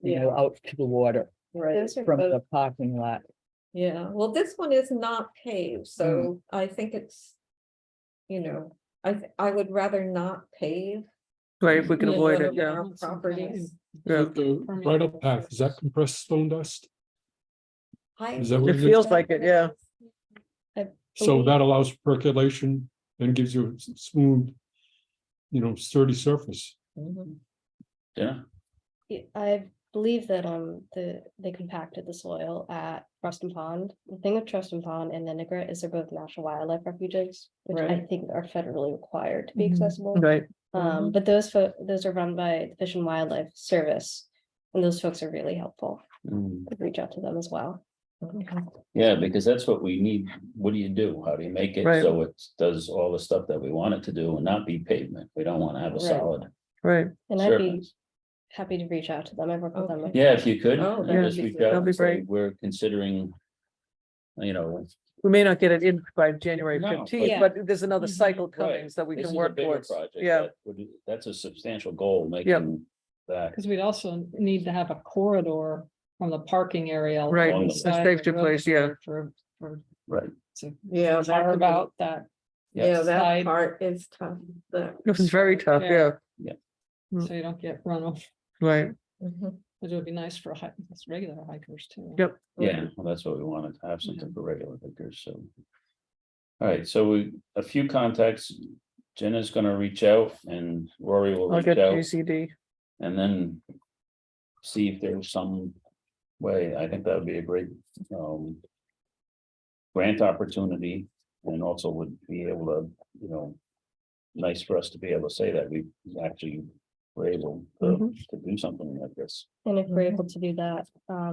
yeah, out to the water right. Those are from both, the parking lot. Yeah, well, this one is not paved, so I think it's, I would rather not pave. Right, if we can in avoid one it, of yeah. our Properties. Yeah. The bridle path, is that compressed stone dust? Is that what It feels like it, yeah. So that allows percolation and gives you a smooth, sturdy surface. Yeah, I believe that they compacted the soil at Truston Pond. The thing with Truston Pond and Ninigret is they're both national wildlife refuges, which I Right. think are federally required to be Mhm. accessible. Right. But those are run by the Fish and Wildlife Service, and those folks are really helpful. Reach out to them as well. yeah, because that's what we need. What do you do? How do you make it Right. so it does all the stuff that we want it to do and not be pavement? We don't want to have a Right. solid Right. And I'd be surface. happy to reach out to them. I've worked with them. Okay. Yeah, if you could, Oh, and that'd just be reach good. out That'd be and say, great. we're considering. We may not get it in by January No, 15th, but- but there's another cycle coming, Right. so we This can is a work bigger towards. project Yeah, That's a substantial goal, making that. Because we'd also need to have a corridor from the parking area. Right, along the a side of safety the place, yeah. road For. Right. To Yeah, that talk would be- about that. Yeah, that side. part is tough. it was very tough, Yeah. yeah, So you don't get run off, right, Mhm. but it would be nice for regular hikers too. Yep. Yeah, well, that's what we wanted to have something for regular hikers, so. All right, so a few contacts. Jenna's gonna reach out and Rory will I'll reach get out GCD. and then. See if there's some way, I think that would be a great grant opportunity, and also would be able to, nice for us to be able to say that we actually were able to do something like this. And if we're able to do that,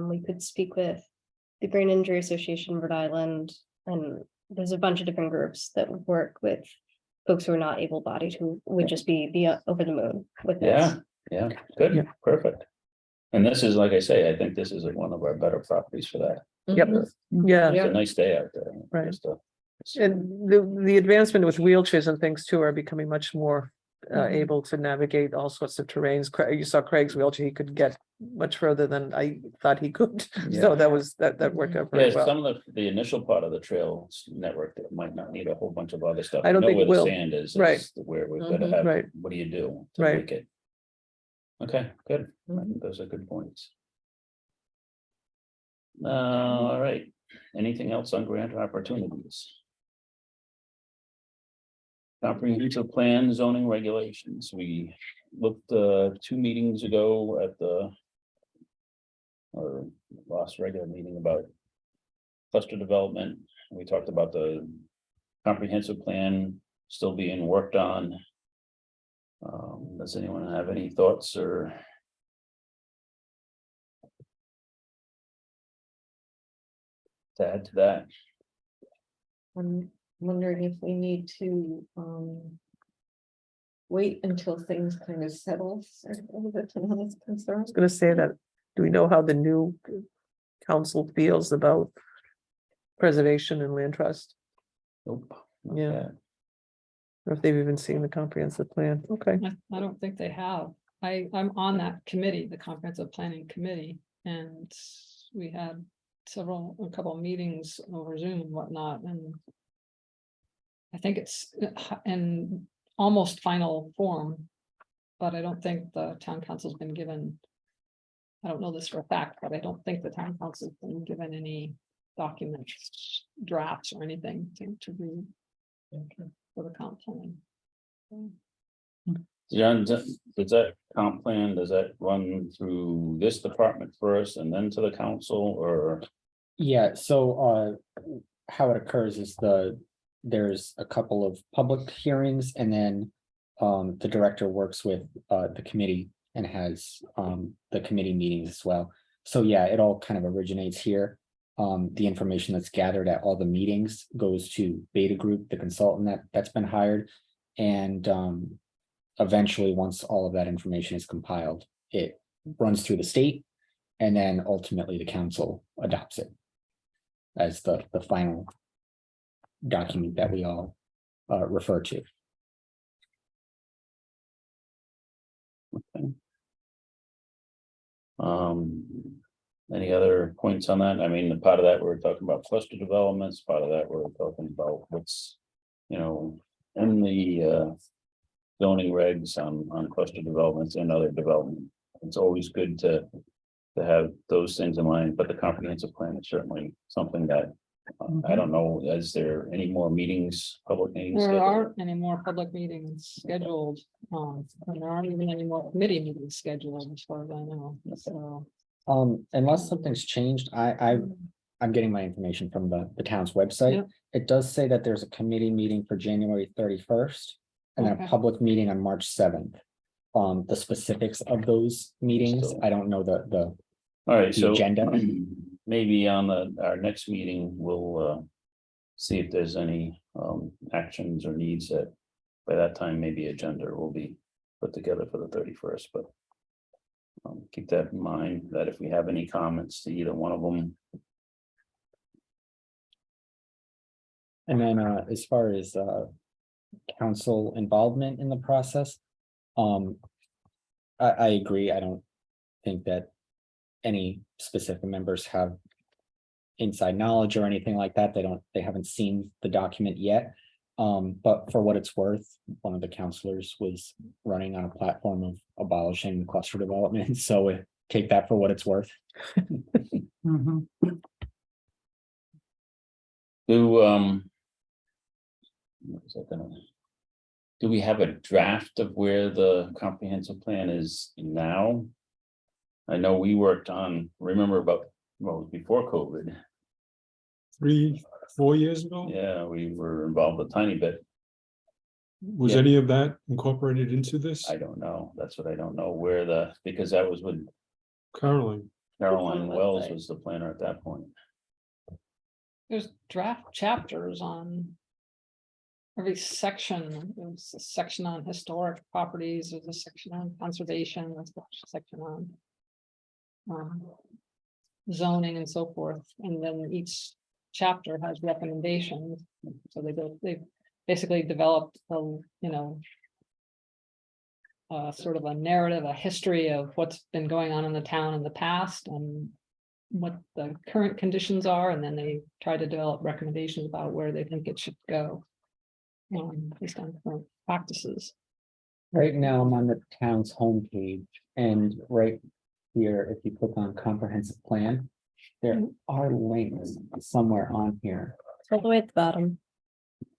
we could speak with the Brain Injury Association of Rhode Island, and there's a bunch of different groups that work with folks who are not able-bodied, who would just be over the moon with this. Yeah, good, Yeah. perfect. And this is, like I say, I think this is one of our better properties for that. Yep. Mhm. Yeah, It's a nice day out there. Right. Just, and the advancement with wheelchairs and things too are becoming much more Mhm. able to navigate all sorts of terrains. You saw Craig's wheelchair, he could get much further than I thought he could. So that worked out Yeah, very well. some of the initial part of the trails network that might not need a whole bunch of other stuff. I don't Know think where it the will. Sand is Right. where we've got to Mhm. have, Right. what do you do to Right. make it? Okay, good. I Mhm. think those are good points. All right, anything else on grant opportunities? Comprehensive plan zoning regulations, we looked 2 meetings ago at the. Or last regular meeting about cluster development, we talked about the comprehensive plan still being worked on. Does anyone have any thoughts or? To add to that? I'm wondering if we need to, wait until things kind of settle a little bit to what is concerned. I was gonna say that, do we know how the new council feels about preservation and land trust? Nope. not Yeah. yet. Or if they've even seen the comprehensive plan, okay, I don't think they have. I'm on that committee, the comprehensive planning committee, and we had a couple of meetings over Zoom and whatnot, and I think it's in almost final form, but I don't think the town council's been given, I don't know this for a fact, but I don't think the town council's been given any documents, drafts or anything to read for the comp plan. John, does that comp plan, does that run through this department first and then to the council, or? Yeah, so how it occurs is there's a couple of public hearings, and then the director works with the committee and has the committee meetings as well. So yeah, it all kind of originates here. The information that's gathered at all the meetings goes to Beta Group, the consultant that's been hired, and eventually, once all of that information is compiled, it runs through the state, and then ultimately the council adopts it as the final document that we all refer to. Any other points on that? I mean, the part of that, we're talking about cluster developments, part of that, we're talking about what's, in the zoning regs on cluster developments and other development. It's always good to have those things in mind, but the comprehensive plan is certainly something that I don't know, is there any more meetings, public meetings? There scheduled? aren't any more public meetings scheduled, and there aren't even any more committee meetings scheduled, as far as I know, so. Unless something's changed, I'm getting my information from the town's website. Yep. It does say that there's a committee meeting for January 31st and then Okay. a public meeting on March 7th. The specifics of those meetings, I don't know the All right, the so agenda. maybe on our next meeting, we'll see if there's any actions or needs that by that time, maybe agenda will be put together for the 31st, but keep that in mind, that if we have any comments to either one of them. And then as far as council involvement in the process, I agree. I don't think that any specific members have inside knowledge or anything like that. They haven't seen the document yet. But for what it's worth, one of the counselors was running on a platform of abolishing cluster development. So take that for what it's worth. Do we have a draft of where the comprehensive plan is now? I know we worked on, remember about, well, before COVID. 3-4 years ago? Yeah, we were involved a tiny bit. Was Yeah. any of that incorporated into this? I don't know. That's what I don't know where because that was when Caroline, Caroline the Wells website. was the planner at that point. There's draft chapters on every section. There's a section on historic properties, there's a section on conservation, there's a section on zoning and so forth, and then each chapter has recommendations. So they basically developed sort of a narrative, a history of what's been going on in the town in the past and what the current conditions are, and then they try to develop recommendations about where they think it should go. Based on current practices. Right now, I'm on the town's homepage, and right here, if you click on comprehensive plan, there are links somewhere on here. It's all the way at the bottom,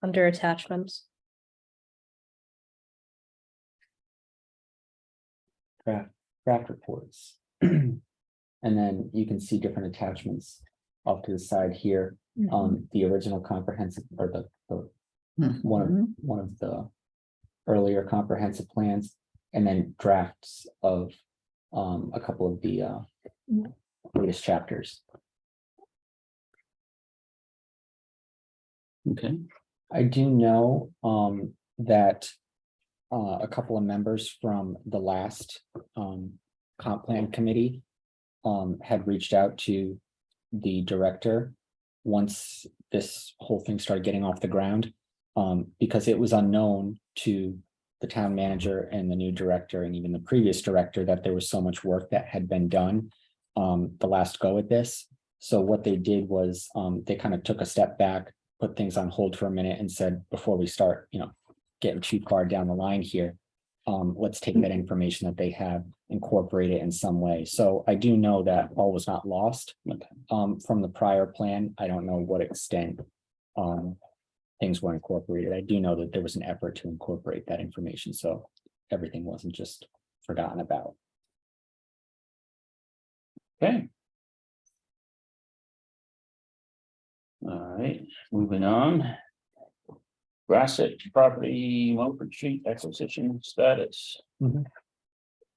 under attachments. Draft reports. And then you can see different attachments off to the side here. The original comprehensive, or the one of the earlier comprehensive plans, and then drafts of a couple of the latest chapters. Okay. I do know that a couple of members from the last comp plan committee had reached out to the director once this whole thing started getting off the ground, because it was unknown to the town manager and the new director and even the previous director that there was so much work that had been done the last go at this. So what they did was they kind of took a step back, put things on hold for a minute and said, before we start, getting too far down the line here, let's take that information that they have, incorporate it in some way. So I do know that all was not lost from the prior plan. I don't know what extent things were incorporated. I do know that there was an effort to incorporate that information, so everything wasn't just forgotten about. Okay. All right, moving on. Grassett property, Mumford Street acquisition status.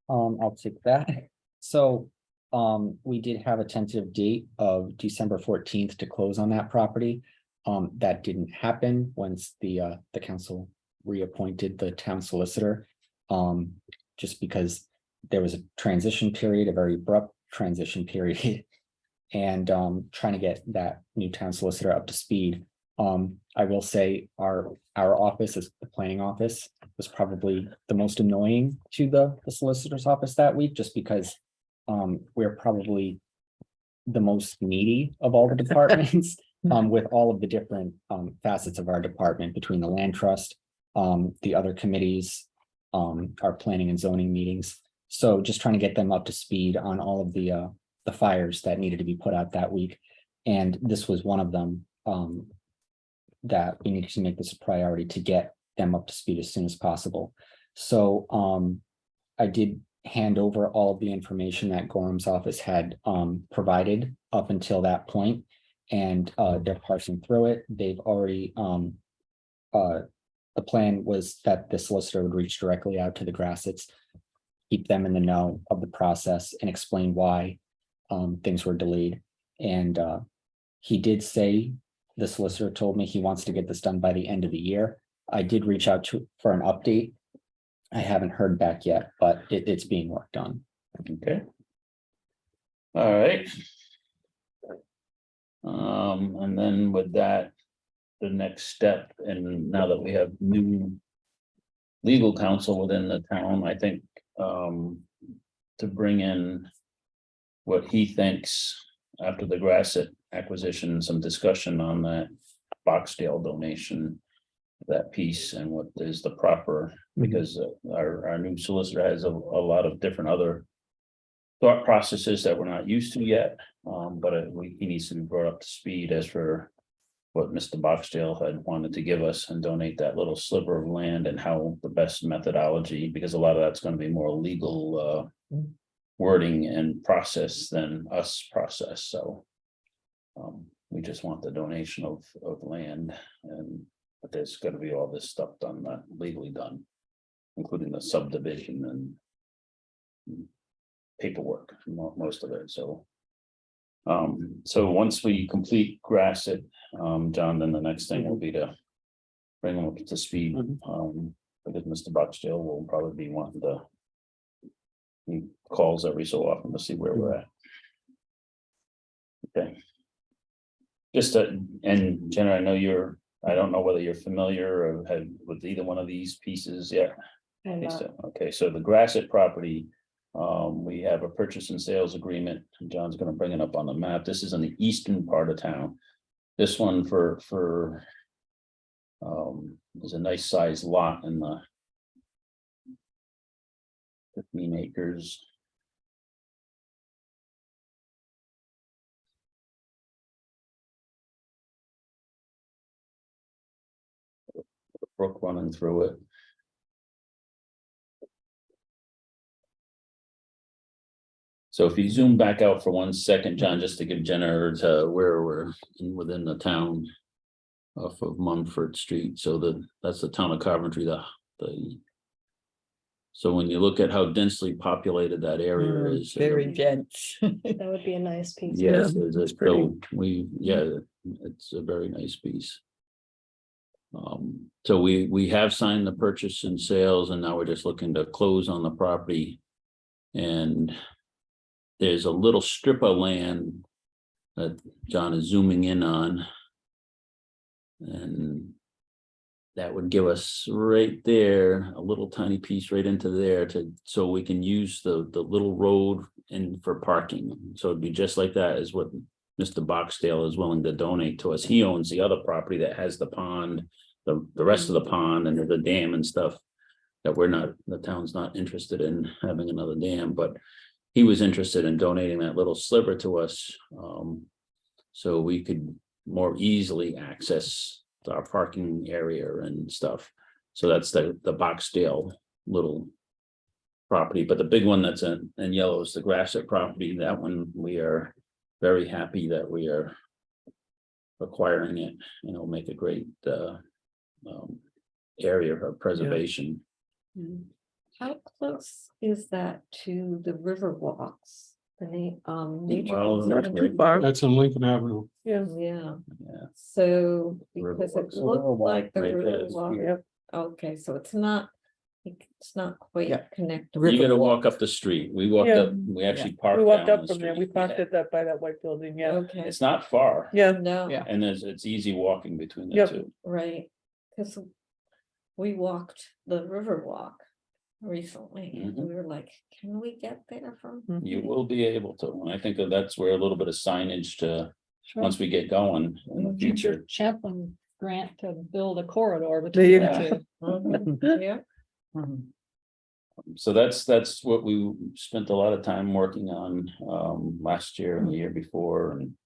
I'll take that. So we did have a tentative date of December 14th to close on that property. That didn't happen once the council reappointed the town solicitor. Just because there was a transition period, a very abrupt transition period, and trying to get that new town solicitor up to speed. I will say our office, as the planning office, was probably the most annoying to the solicitor's office that week, just because we're probably the most needy of all the departments, with all of the different facets of our department between the land trust, the other committees, our planning and zoning meetings. So just trying to get them up to speed on all of the fires that needed to be put out that week. And this was one of them, that we needed to make this a priority to get them up to speed as soon as possible. So I did hand over all of the information that Gorham's office had provided up until that point, and they're parsing through it. They've already the plan was that the solicitor would reach directly out to the Grassetts, keep them in the know of the process and explain why things were delayed. And he did say, the solicitor told me he wants to get this done by the end of the year. I did reach out for an update. I haven't heard back yet, but it's being worked on. Okay. All right. And then with that, the next step, and now that we have new legal counsel within the town, I think to bring in what he thinks after the Grassett acquisition, some discussion on that Boxdale donation, that piece, and what is the proper, because our new solicitor has a lot of different other thought processes that we're not used to yet. But he needs to be brought up to speed as for what Mr. Boxdale had wanted to give us and donate that little sliver of land, and how the best methodology, because a lot of that's going to be more legal wording and process than us process. So we just want the donation of land, but there's got to be all this stuff done, not legally done, including the subdivision and paperwork, most of it. So once we complete Grassett, John, then the next thing will be to bring them up to speed. Because Mr. Boxdale will probably be wanting to, he calls every so often to see where we're at. Okay. Just and Jenna, I know I don't know whether you're familiar or have with either one of these pieces yet. Okay, so the Grassett property, we have a purchase and sales agreement. John's going to bring it up on the map. This is in the eastern part of town. This one is a nice sized lot in the 15 acres. Brook running through it. So if you zoom back out for 1 second, John, just to give Jenna where we're within the town off of Mumford Street. So that's the town of Coventry. So when you look at how densely populated that area is, Very dense. That would be a nice piece. yes, it's pretty. it's a very nice piece. So we have signed the purchase and sales, and now we're just looking to close on the property. And there's a little strip of land that John is zooming in on. And that would give us right there, a little tiny piece right into there so we can use the little road in for parking. So it'd be just like that is what Mr. Boxdale is willing to donate to us. He owns the other property that has the pond, the rest of the pond and the dam and stuff. That the town's not interested in having another dam, but he was interested in donating that little sliver to us. So we could more easily access our parking area and stuff. So that's the Boxdale little property, but the big one that's in yellow is the Grassett property. That one, we are very happy that we are acquiring it, and it'll make a great area of preservation. How close is that to the river walks? The nature. Well, Not conservancy? too far. That's on Lincoln Avenue. Yeah. Yeah, Yeah. so River because walks. it looked like the Right there river is walk. here. Yep. Okay, so it's not quite Yeah. connected. You gotta walk up the street. We walked Yeah. up, we actually parked. We walked down up the from there. We street. parked at that, by that white building, yeah. Okay, It's not far. Yeah, no. Yeah. And it's easy walking between the Yep. two. Right, because we walked the river walk recently, and Mhm. we were like, can we get there from? You will be able to, and I think that's where a little bit of signage to, Sure. once we get going in the Future future. Champlain grant to build a corridor There you between go. the two. Mhm, Yeah, So that's what we spent a lot of time working on last year and the year before, and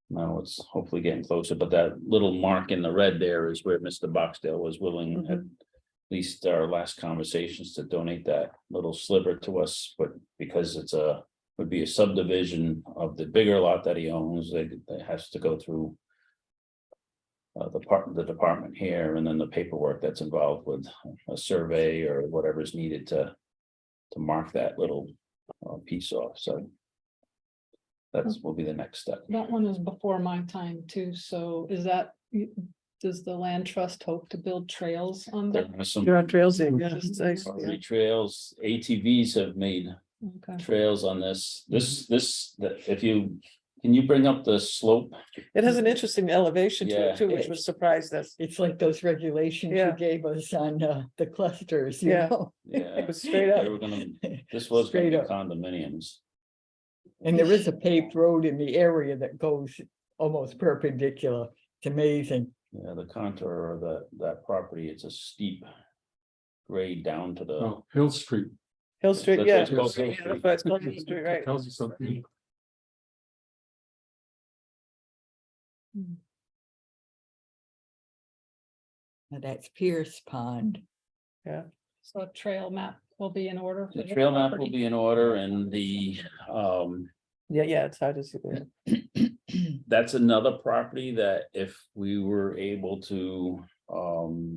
now it's hopefully getting closer, but that little mark in the red there is where Mr. Boxdale was willing, at least our last conversations, to donate that little sliver to us, but because would be a subdivision of the bigger lot that he owns, it has to go through the department here, and then the paperwork that's involved with a survey or whatever is needed to mark that little piece off, so will be the next step. That one is before my time too, so does the land trust hope to build trails on There that? are some you're on trails, yeah, it's nice, yeah. already trails, ATVs have made Okay. trails on this, can you bring up the slope? It has an interesting elevation to Yeah. it too, which was surprised us. It's like those regulations you Yeah. gave us on the clusters, you Yeah. know? Yeah. It was straight up. They were gonna, this was gonna Straight be up. condominiums. And there is a paved road in the area that goes almost perpendicular. It's amazing. Yeah, the contour of that property, it's a steep grade down to the, Oh, Hill Street Hill Street, That's yeah. what it's called, Hill Yeah, Street. that's why it's called Hill Street, right? tells you something. Now that's Pierce Pond. So a trail map will be in order. for the trail map will property. be in order, and Yeah, it's hard to see that. that's another property that if we were able to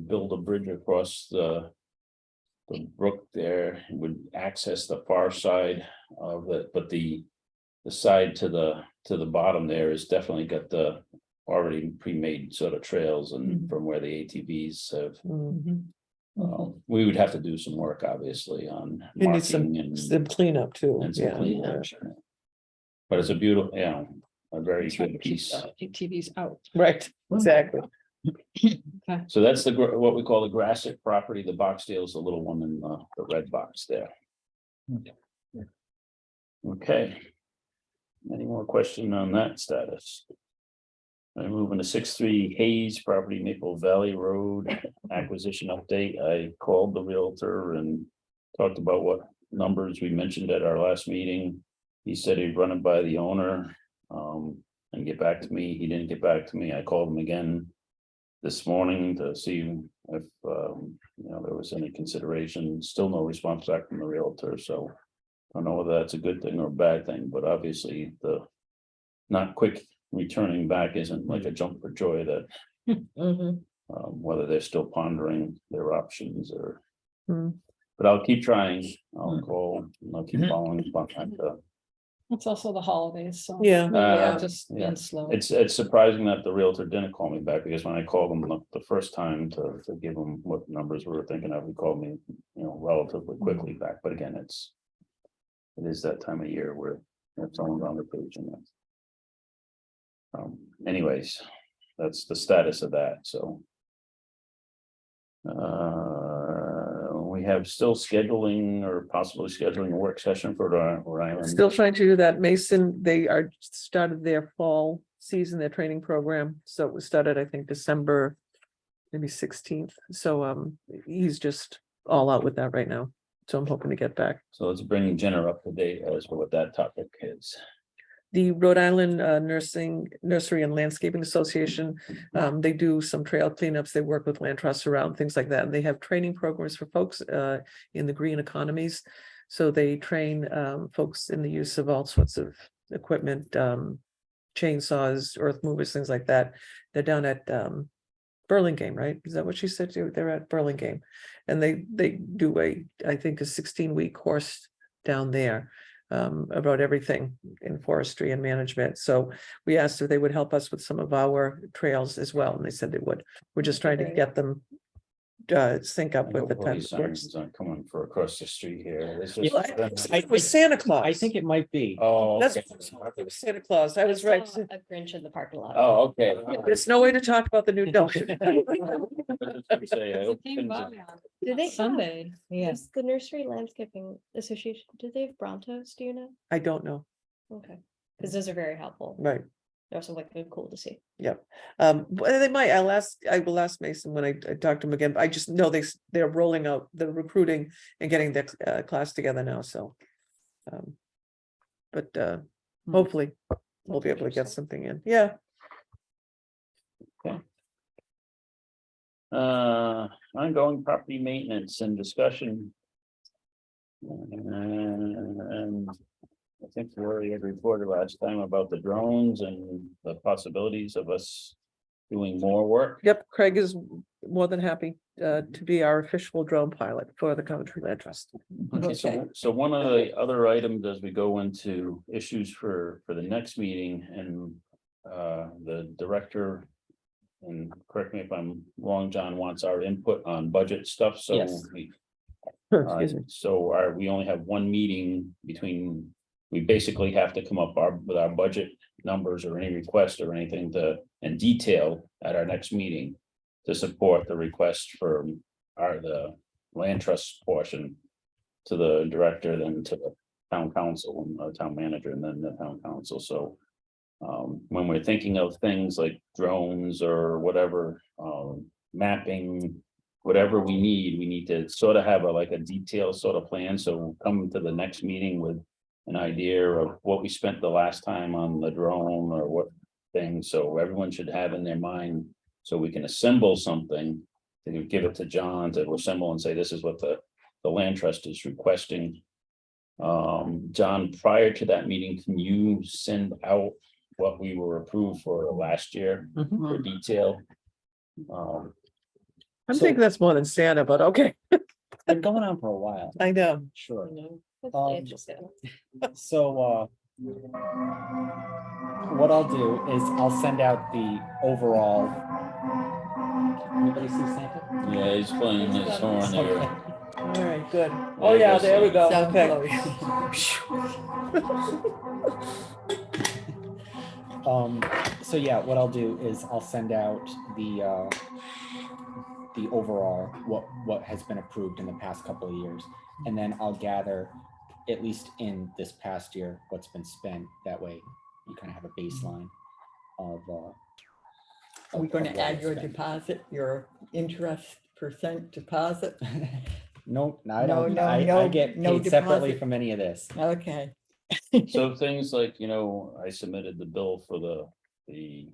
build a bridge across the brook there, it would access the far side of it, but the side to the bottom there is definitely got the already pre-made sort of trails, and from where the ATVs have, Mm. we would have to do some work, obviously, on You need some marking cleanup too, and some yeah. cleanup. But it's a beautiful, a very That's right, good keep piece. ATVs out. Right, exactly. So that's what we call the Grassett property. The Boxdale is the little one in the red box there. Okay. Any more question on that status? I'm moving to 6-3 Hayes property, Maple Valley Road acquisition update. I called the realtor and talked about what numbers we mentioned at our last meeting. He said he'd run it by the owner and get back to me. He didn't get back to me. I called him again this morning to see if there was any consideration. Still no response back from the realtor, so I don't know whether that's a good thing or a bad thing, but obviously the not quick returning back isn't like a jump for joy that Mhm. whether they're still pondering their options or. Hmm. But I'll keep trying. I'll call, and I'll keep following up on that. It's also the holidays, so. Yeah. maybe they're Yeah. just Yeah. being slow. It's surprising that the realtor didn't call me back, because when I called him the first time to give him what numbers we were thinking of, he called me, relatively quickly back, but again, it is that time of year where it's on the page and that's. Anyways, that's the status of that, so. We have still scheduling or possibly scheduling a work session for the Rhode Island. Still trying to do that. Mason, they are started their fall season, their training program. So it was started, I think, December, maybe 16th. So he's just all out with that right now. So I'm hoping to get back. So let's bring Jenna up to date as to what that topic is. The Rhode Island Nursery and Landscaping Association, they do some trail cleanups. They work with land trusts around, things like that. And they have training programs for folks in the green economies. So they train folks in the use of all sorts of equipment, chainsaws, earth movers, things like that. They're down at Burlingame, right? Is that what she said? They're at Burlingame. And they do I think a 16-week course down there about everything in forestry and management. So we asked if they would help us with some of our trails as well, and they said they would. We're just trying to get them sync up with the time. Signs aren't coming for across the street here. It's Yeah, just- It was Santa Claus. I think it might be. Oh, That's okay. it was Santa Claus. I was right. saw A Grinch in the parking lot. Oh, okay. There's no way to talk about the new no. Say, I hope Came by things- on Do they Sunday, yeah. Is the Nursery Landscaping Association, do they have Brontos, do you know? I don't know. Okay, because those are very helpful. Right. They're also like cool to see. But they might, I will ask Mason when I talk to him again. I just know they're rolling out the recruiting and getting the class together now, so. But hopefully we'll be able to get something in. Yeah. Ongoing property maintenance and discussion. And I think we already had reported last time about the drones and the possibilities of us doing more work. Yep, Craig is more than happy to be our official drone pilot for the Coventry Land Trust. Okay, so one of the other items as we go into issues for the next meeting and the director. And correct me if I'm wrong, John wants our input on budget stuff, so Yes. Excuse me. so we only have one meeting between. We basically have to come up with our budget numbers or any request or anything in detail at our next meeting. To support the request for the land trust portion. To the director, then to the town council and the town manager and then the town council, so. When we're thinking of things like drones or whatever, mapping, whatever we need to sort of have a detailed sort of plan, so we'll come to the next meeting with. An idea of what we spent the last time on the drone or what thing, so everyone should have in their mind. So we can assemble something, to give it to John to assemble and say, this is what the land trust is requesting. John, prior to that meeting, can you send out what we were approved for last year for detail? I'm So- thinking that's more than Santa, but okay, It's been going on for a while. I know. Sure. That's Um, interesting. So, what I'll do is I'll send out the overall. Anybody see Santa? Yeah, he's playing his horn there. All right, good. There Oh, you yeah, go, there we go. Sound Okay. So yeah, what I'll do is I'll send out the overall, what has been approved in the past couple of years. And then I'll gather, at least in this past year, what's been spent. That way you kind of have a baseline of. Are we going of to what add was your spent. deposit, your interest % deposit? No, I No, don't, no, I no, get no paid separately deposit. from any of this. Okay. So things like, I submitted the bill for the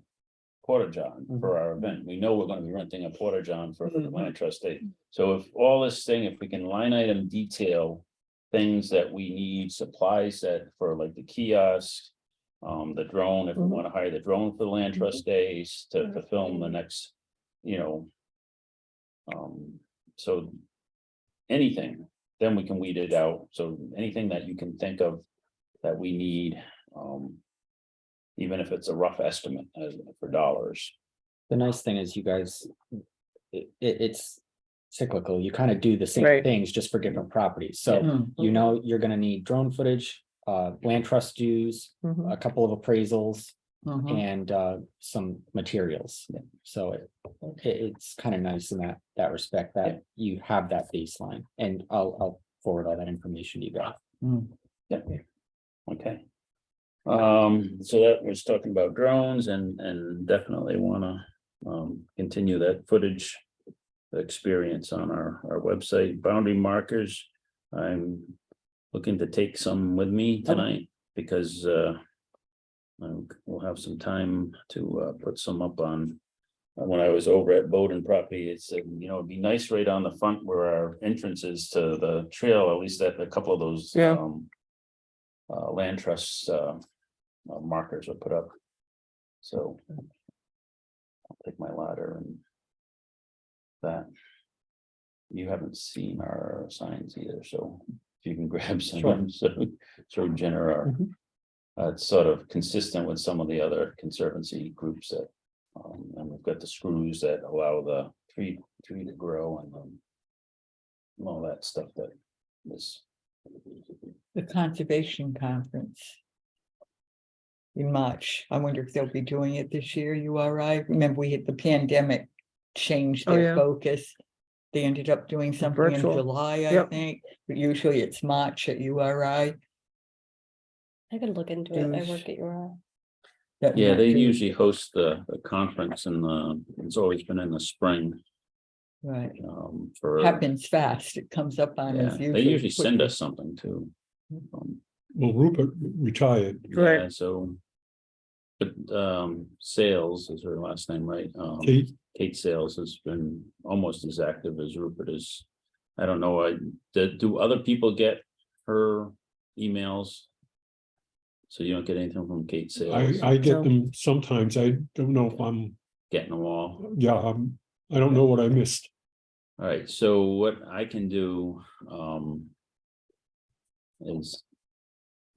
porta john for our event. We know we're gonna be renting a porta john for the land trust day. So if all this thing, if we can line item detail things that we need, supplies that for like the kiosks, the drone, if we want to hire the drone for the land trust days to film the next, so anything, then we can weed it out. So anything that you can think of that we need, even if it's a rough estimate for dollars. The nice thing is you guys, it's cyclical. You kind of do the same Right. things just for different properties. So you're gonna need drone footage, land trust dues, Mhm. a couple of appraisals, and some materials. So it's kind of nice in that respect that you have that baseline, and I'll forward all that information to you guys. Yep. Okay. So that was talking about drones and definitely wanna continue that footage experience on our website. Boundary markers. I'm looking to take some with me tonight because we'll have some time to put some up on. When I was over at Bowden property, it said, you know, it'd be nice right on the front where our entrance is to the trail, at least that a couple of those land trust markers are put up. So I'll take my ladder and that. You haven't seen our signs either, so if you can grab some, so Jenna, it's sort of consistent with some of the other conservancy groups that, and we've got the screws that allow the tree to grow and all that stuff that is. The conservation conference. In March, I wonder if they'll be doing it this year, URI, remember we had the pandemic changed their focus. They ended up doing something Virtual. in July, I think, but usually it's March at URI. I could look into it. I work at your. Yeah, they usually host the conference and it's always been in the spring. Right, For happens fast, it comes up on us. they usually send us something too. Well, Rupert retired. Yeah, so. But Sales is her last name, right? Kate Sales has been almost as active as Rupert is. I don't know, do other people get her emails? So you don't get anything from Kate Sales? I get them sometimes. I don't know if I'm, Getting them all. yeah, I don't know what I missed. All right, so what I can do is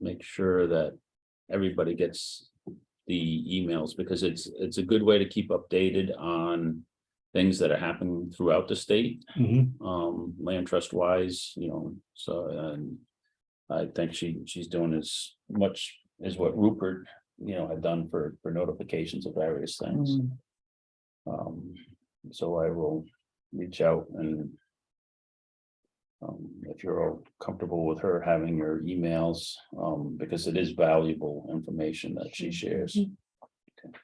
make sure that everybody gets the emails, because it's a good way to keep updated on things that are happening throughout the state, land trust wise, you know, so and I think she's doing as much as what Rupert, you know, had done for notifications of various things. So I will reach out and if you're all comfortable with her having your emails, because it is valuable information that she shares. Okay.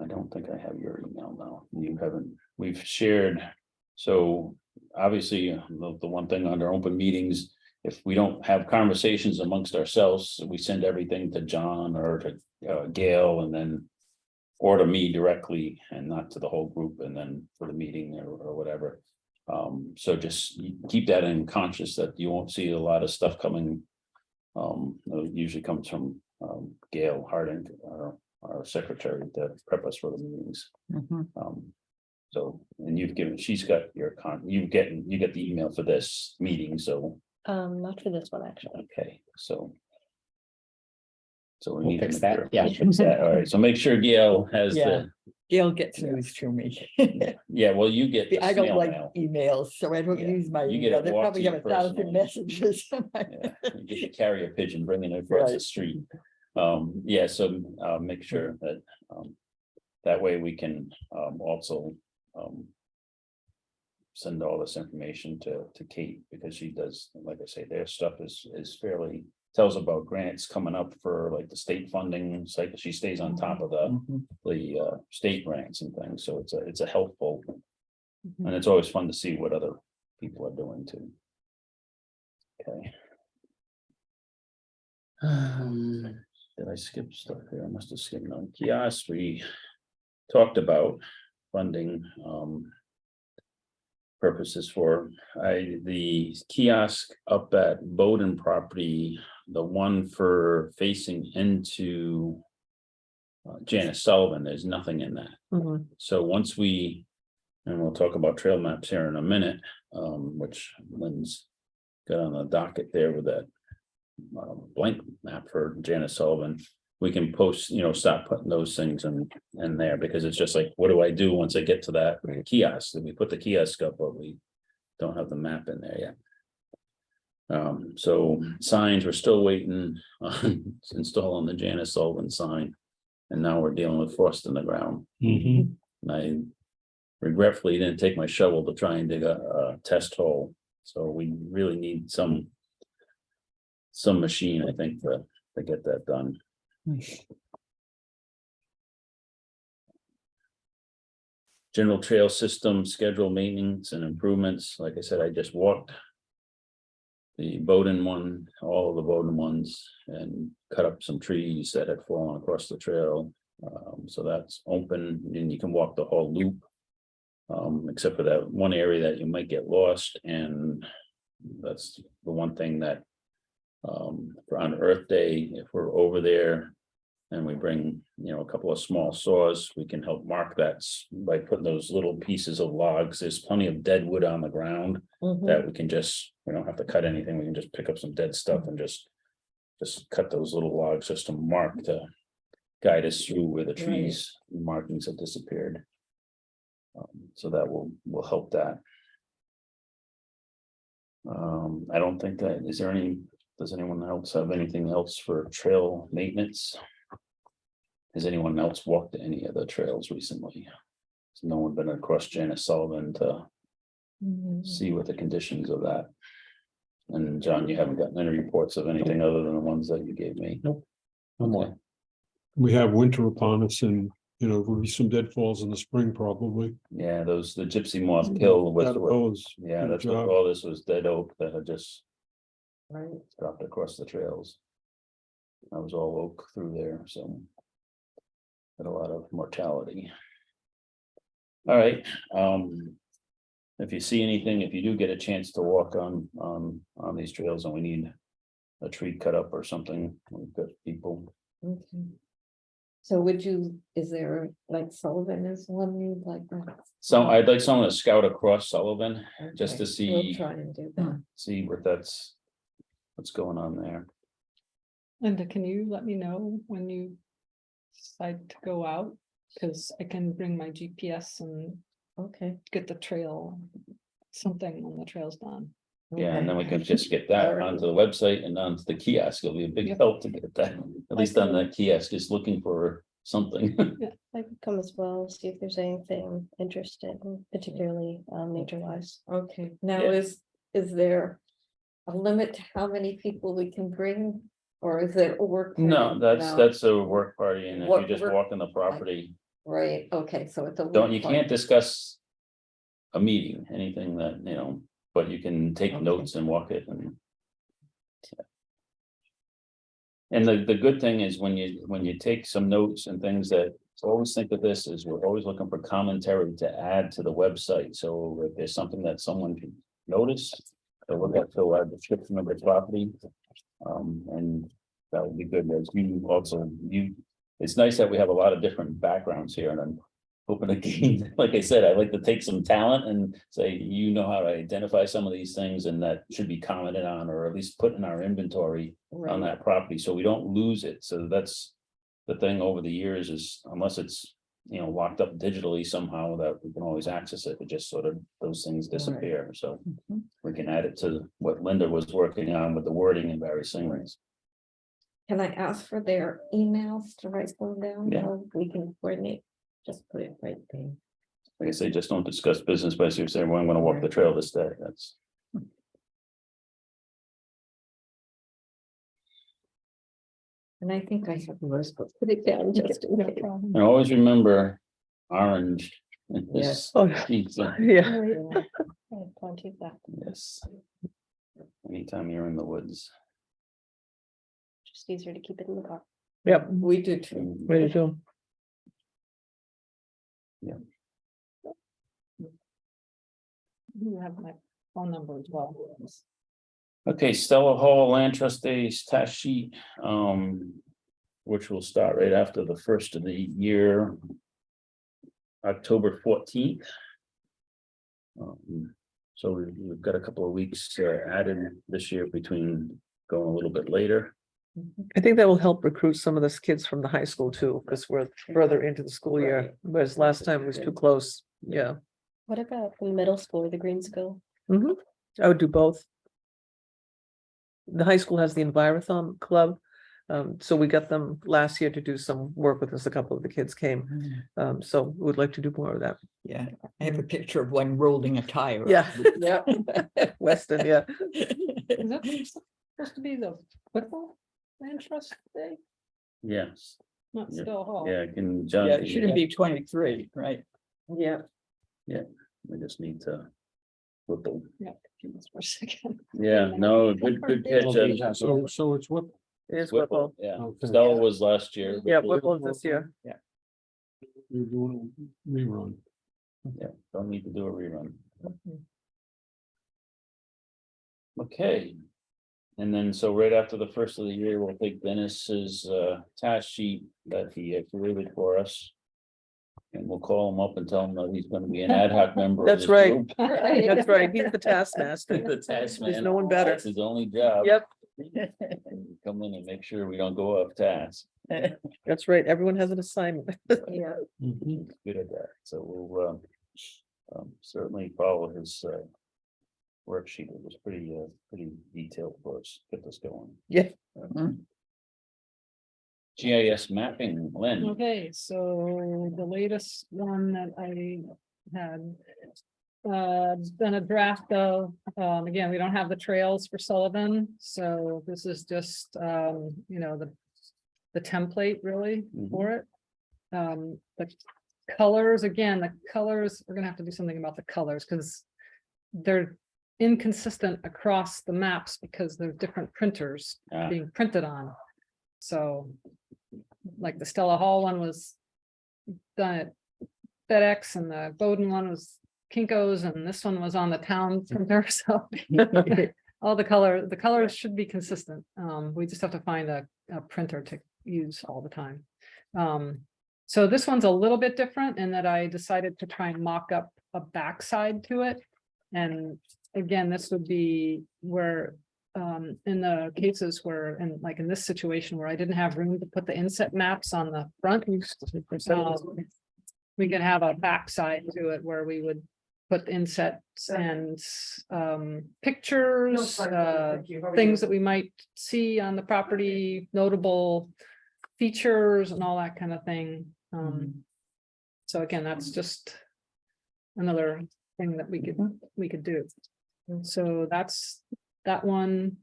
I don't think I have your email now. You haven't, we've shared. So obviously the one thing under open meetings, if we don't have conversations amongst ourselves, we send everything to John or to Gail and then or to me directly and not to the whole group and then for the meeting or whatever. So just keep that in conscious that you won't see a lot of stuff coming. It usually comes from Gail Harding, our secretary, to prep us for the meetings. So, and you've given, she's got your you get the email for this meeting, so. Not for this one, actually. Okay, so. So we We'll need to fix make that, sure- yeah. we'll fix that. All right, so make sure Gail has the, Gail gets news to me. yeah, well, you get. the I don't snail like mail. emails, so I don't Yeah, use my you get email. it They walked probably to have you 1,000 personally. messages. Yeah, you get the carrier pigeon bringing it across the Right. street. Yeah, so make sure that that way we can also send all this information to Kate, because she does, like I say, their stuff is fairly, tells about grants coming up for like the state funding. It's like she stays on top of the state grants and things, so it's a helpful. And it's always fun to see what other people are doing too. Okay. Did I skip stuff here? I must have skipped on kiosks. We talked about funding purposes for the kiosk up at Bowden property, the one for facing into Janice Sullivan, there's nothing in that. So once we, and we'll talk about trail maps here in a minute, which Lynn's got on the docket there with that blank map for Janice Sullivan. We can post, stop putting those things in there, because it's just like, what do I do once I get to that kiosk? And we put the kiosk up, but we don't have the map in there yet. So signs, we're still waiting on installing the Janice Sullivan sign. And now we're dealing with frost in the ground. Mhm. And I regretfully didn't take my shovel to try and dig a test hole. So we really need some machine, I think, to get that done. General trail system, schedule maintenance and improvements. Like I said, I just walked the Bowden one, all of the Bowden ones, and cut up some trees that had fallen across the trail. So that's open and you can walk the whole loop. Except for that one area that you might get lost, and that's the one thing that for on Earth Day, if we're over there and we bring, a couple of small saws, we can help mark that by putting those little pieces of logs. There's plenty of dead wood on the ground that we can we don't have to cut anything. We can just pick up some dead stuff and just cut those little logs just to mark, to guide us through where the trees markings have disappeared. So that will help that. I don't think that, does anyone else have anything else for trail maintenance? Has anyone else walked any of the trails recently? Has no one been across Janice Sullivan to see what the conditions of that? And John, you haven't gotten any reports of anything other than the ones that you gave me? Nope. No more. We have winter upon us and, there'll be some deadfalls in the spring probably. Yeah, the gypsy moth kill was, Yeah, that's what all this was, dead oak that had just Right. dropped across the trails. That was all oak through there, so had a lot of mortality. All right, if you see anything, if you do get a chance to walk on these trails and we need a tree cut up or something, we've got people. Okay. So is there like Sullivan is one you'd like? So I'd like someone to scout across Sullivan, just to Okay, see. We'll try and do that. See what's going on there. Linda, can you let me know when you decide to go out? Because I can bring my GPS and Okay. get the trail, something on the trails done. Yeah, and then we can just get All that right. onto the website and onto the kiosk. It'll be a big Yep. help to get that, at least on that kiosk is looking for something. I could come as well, see if there's anything interesting, particularly nature wise. Okay, now Yeah. is there a limit to how many people we can bring? Or is it a work? No, party? that's a work party, and if you Work- just work- walk on the property, Right, okay, so it's a. you can't discuss a meeting, anything that, but you can take Okay. notes and walk it and. And the good thing is when you take some notes and things that, always think of this is we're always looking for commentary to add to the website. So if there's something that someone can notice, they'll look at the description of the property. And that would be good as it's nice that we have a lot of different backgrounds here, and I'm hoping to gain, like I said, I'd like to take some talent and say, how to identify some of these things, and that should be commented on, or at least put in our inventory on that property, so we don't lose it. So that's the thing over the years, is unless it's, locked up digitally somehow that we can always access it, it just sort of, those things disappear. So we can add it to what Linda was working on with the wording and various things. Can I ask for their emails to write them down? Yeah. So we can coordinate, just put it right there. Like I say, just don't discuss business, but you say, well, I'm gonna walk the trail this day, that's. And I think I have yours, but put it down just in No case. problem. And always remember orange. in this Yes. Oh, pizza. yeah. I have plenty of that, Yes. Anytime you're in the woods. just easier to keep it in the car. Yep, We do too. ready to. You have my phone number as well. Okay, Stella Hall Land Trustees tax sheet, which will start right after the first of the year. October 14th. So we've got a couple of weeks added this year between going a little bit later. I think that will help recruit some of those kids from the high school too, because we're further into the school year, Right. whereas last time it was too close. Yeah. What about the middle school or the green school? I would do both. the high school has the Envirothon Club. So we got them last year to do some work with us. A couple of the kids came. So we would like to do more of that. Yeah, I have a picture of one rolling a tire. Yeah. Yeah. Weston, yeah. Is that supposed to be the football land trust day? Yes, Not Yeah. still hall. yeah, can, John. Yeah, can it you- shouldn't be 23, right? Yeah. We just need to. Flip them. Yeah, confused for a second. Yeah, no, good catch. Ed. So it's what, It is Whipple, Whipple. yeah, Okay. Stella was last year. Yeah, Whipple- Whipple this year. you're doing a rerun. Yeah, don't need to do a rerun. Okay. And then, so right after the first of the year, we'll take Dennis's task sheet that he created for us. And we'll call him up and tell him that he's gonna be an ad hoc member. of That's this right. group. That's right. He's the taskmaster. The task man. There's no one better. That's his only job. Yep, Come in and make sure we don't go off task. that's right. Everyone has an assignment. Yeah. Mhm. He's good at that, so we'll certainly follow his worksheet. It was pretty detailed for us, get this going. Yeah. GIS mapping, Lynn. Okay, so the latest one that I had. Done a draft of, again, we don't have the trails for Sullivan, so this is just, the template really for it. The colors, again, the colors, we're gonna have to do something about the colors, because they're inconsistent across the maps because there's different printers Ah. being printed on. So, like the Stella Hall one was done at FedEx, and the Bowden one was Kinko's, and this one was on the town printer, so all the colors should be consistent. We just have to find a printer to use all the time. So this one's a little bit different in that I decided to try and mock up a backside to it. And again, this would be where, in the cases where, and like in this situation where I didn't have room to put the inset maps on the front. We can have a backside to it where we would put insets and pictures, things that we might see on the property, notable features and all that kind of thing. So again, that's just another thing that we could do. So that's that one.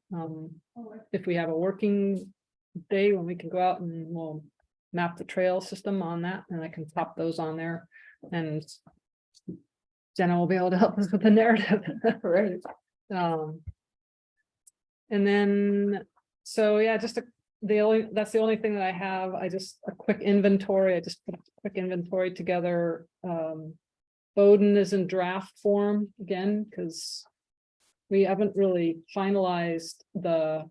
If we have a working day when we can go out and we'll map the trail system on that, and I can pop those on there, and Jenna will be able to help us with the narrative. Right. And then, so yeah, just that's the only thing that I have. I just a quick inventory. I just put a quick inventory together. Bowden is in draft form again, because we haven't really finalized the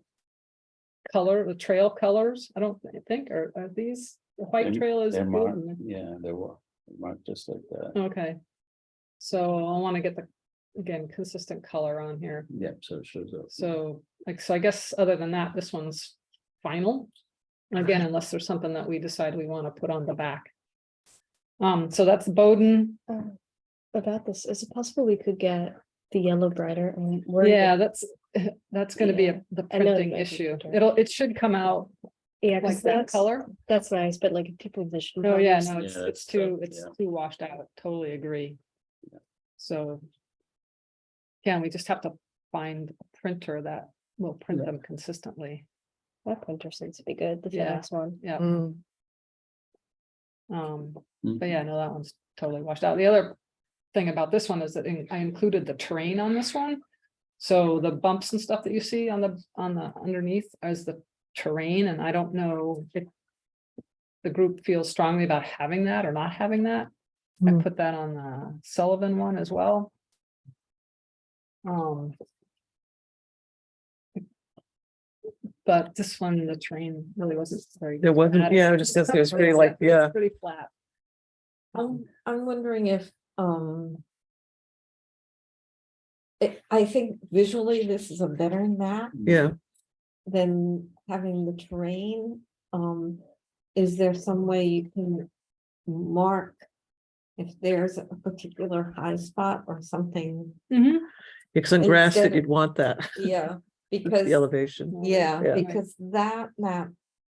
trail colors. I don't think, are these, the white trail is. They're marked, Bowden? yeah, they were marked just like that. Okay. So I want to get the, again, consistent color on here. Yep, so it shows up. So I guess other than that, this one's final. Again, unless there's something that we decide we want to put on the back. So that's Bowden. About this, is it possible we could get the yellow brighter and we're Yeah, that's going to be Yeah. the I know printing that issue. printer. It should come out yeah, 'cause like that color. that's nice, but like people vision. Oh, yeah, problems, no, Yeah, it's that's too, tough, it's yeah. too washed out. Totally agree. So. Yeah, we just have to find a printer that will print them consistently. that printer seems to be good, the Yeah. FedEx one. Yeah. Mm. But yeah, no, that one's totally washed out. The other thing about this one is that I included the terrain on this one. So the bumps and stuff that you see on the underneath as the terrain, and I don't know if the group feels strongly about having that or not having that. I Mm. put that on the Sullivan one as well. But this one, the terrain really wasn't very. There wasn't, dramatic. yeah, it was just, it was pretty like, yeah. It's pretty flat. I'm wondering if, I think visually this is a better map Yeah, than having the terrain. Is there some way you can mark if there's a particular high spot or something? Mhm. because on Instead Grassett, of- you'd want that. Yeah, because, The elevation. yeah, Yeah. because that map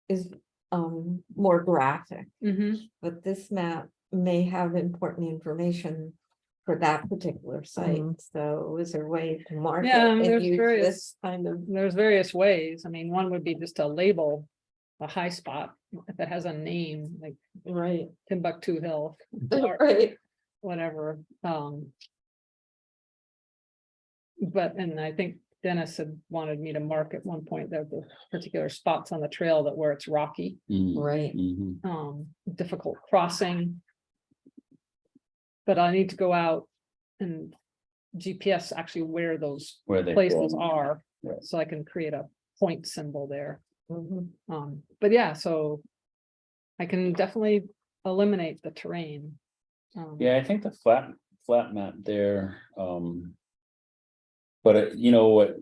is more graphic, Mhm. but this map may have important information for that particular site. So is there a way to mark it Yeah, and there's use various- this kind of? There's various ways. I mean, one would be just to label a high spot if it has a name, like Right, Timbuktu Hill, or right. whatever. But, and I think Dennis had wanted me to mark at one point that the particular spots on the trail that where it's rocky, Right. difficult crossing. But I need to go out and GPS actually where those Where they places fall. are, Right. so I can create a point symbol there. Mhm. But yeah, so I can definitely eliminate the terrain. Yeah, I think the flat map there, but you know what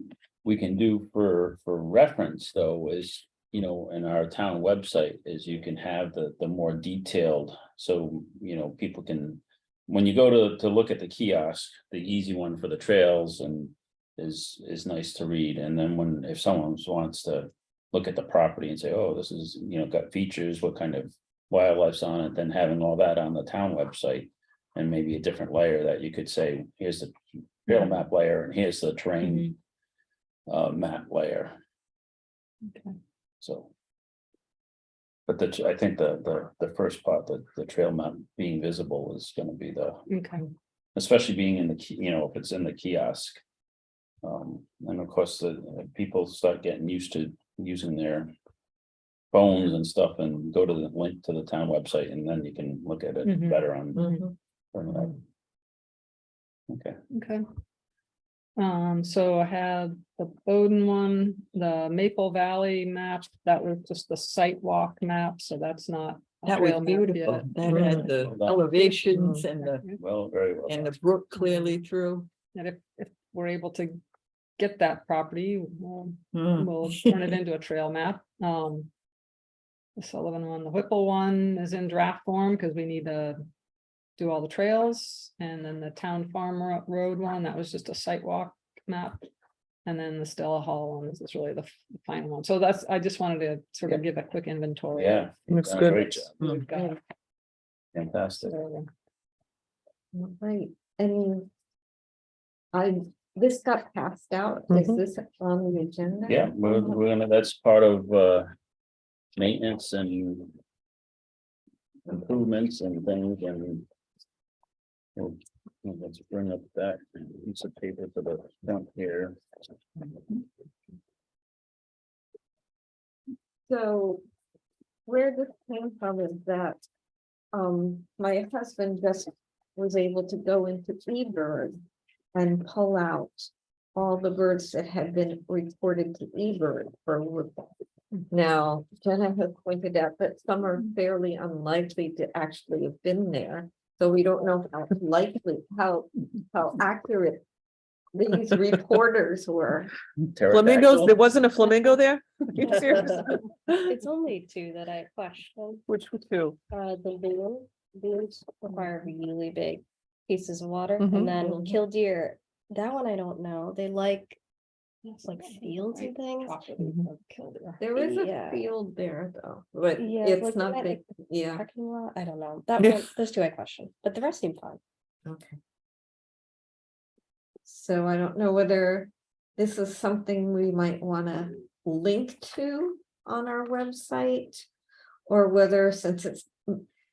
we can do for reference though is, you know, in our town website is you can have the more detailed, so, you know, people can. When you go to look at the kiosk, the easy one for the trails and is nice to read, and then if someone wants to look at the property and say, oh, this is, you know, got features, what kind of wildlife's on it, then having all that on the town website. And maybe a different layer that you could say, here's the trail map layer, and here's the terrain map layer. Okay. So. But I think the first part, the trail map being visible is gonna be Okay. especially being in the you know, if it's in the kiosk. And of course, the people start getting used to using their phones and stuff and go to the link to the town website, and then you can look at it Mhm. better on. Mhm. Okay, Okay. So I had the Bowden one, the Maple Valley map, that was just the site walk map, so that's not. a That was trail map beautiful. yet. That had the Well, elevations and well, very well. the brook clearly through. And if we're able to get that property, we'll Mm. turn it into a trail map. The Sullivan one, the Whipple one is in draft form because we need to do all the trails, and then the Town Farm Road one, that was just a site walk map. And then the Stella Hall one is really the final one. So that's, I just wanted to sort of give a quick inventory. Yeah. Looks done a good. Great job, We've got. fantastic. So, Right, and this got passed out, is Mhm. this on the agenda? Yeah, we're gonna, that's part of maintenance and improvements and things, and let's bring up that piece of paper for the front here. So where this came from is that my husband just was able to go into eBird and pull out all the birds that had been reported to eBird for Whipple. Now, Jenna has pointed out that some are fairly unlikely to actually have been there. So we don't know how likely, how accurate these reporters were. Flamingos, there wasn't a flamingo there? You Yeah. serious? It's only two that I questioned. Which two? The loons require really big pieces of water, Mhm. and then killdeer, that one I don't know. They like, it's like fields and things. There is a Yeah. field there though, but Yeah, it's like not that, big, yeah. Parking lot, I don't know. That one, those two I questioned, but the rest seem fine. Okay. So I don't know whether this is something we might wanna link to on our website. Or whether since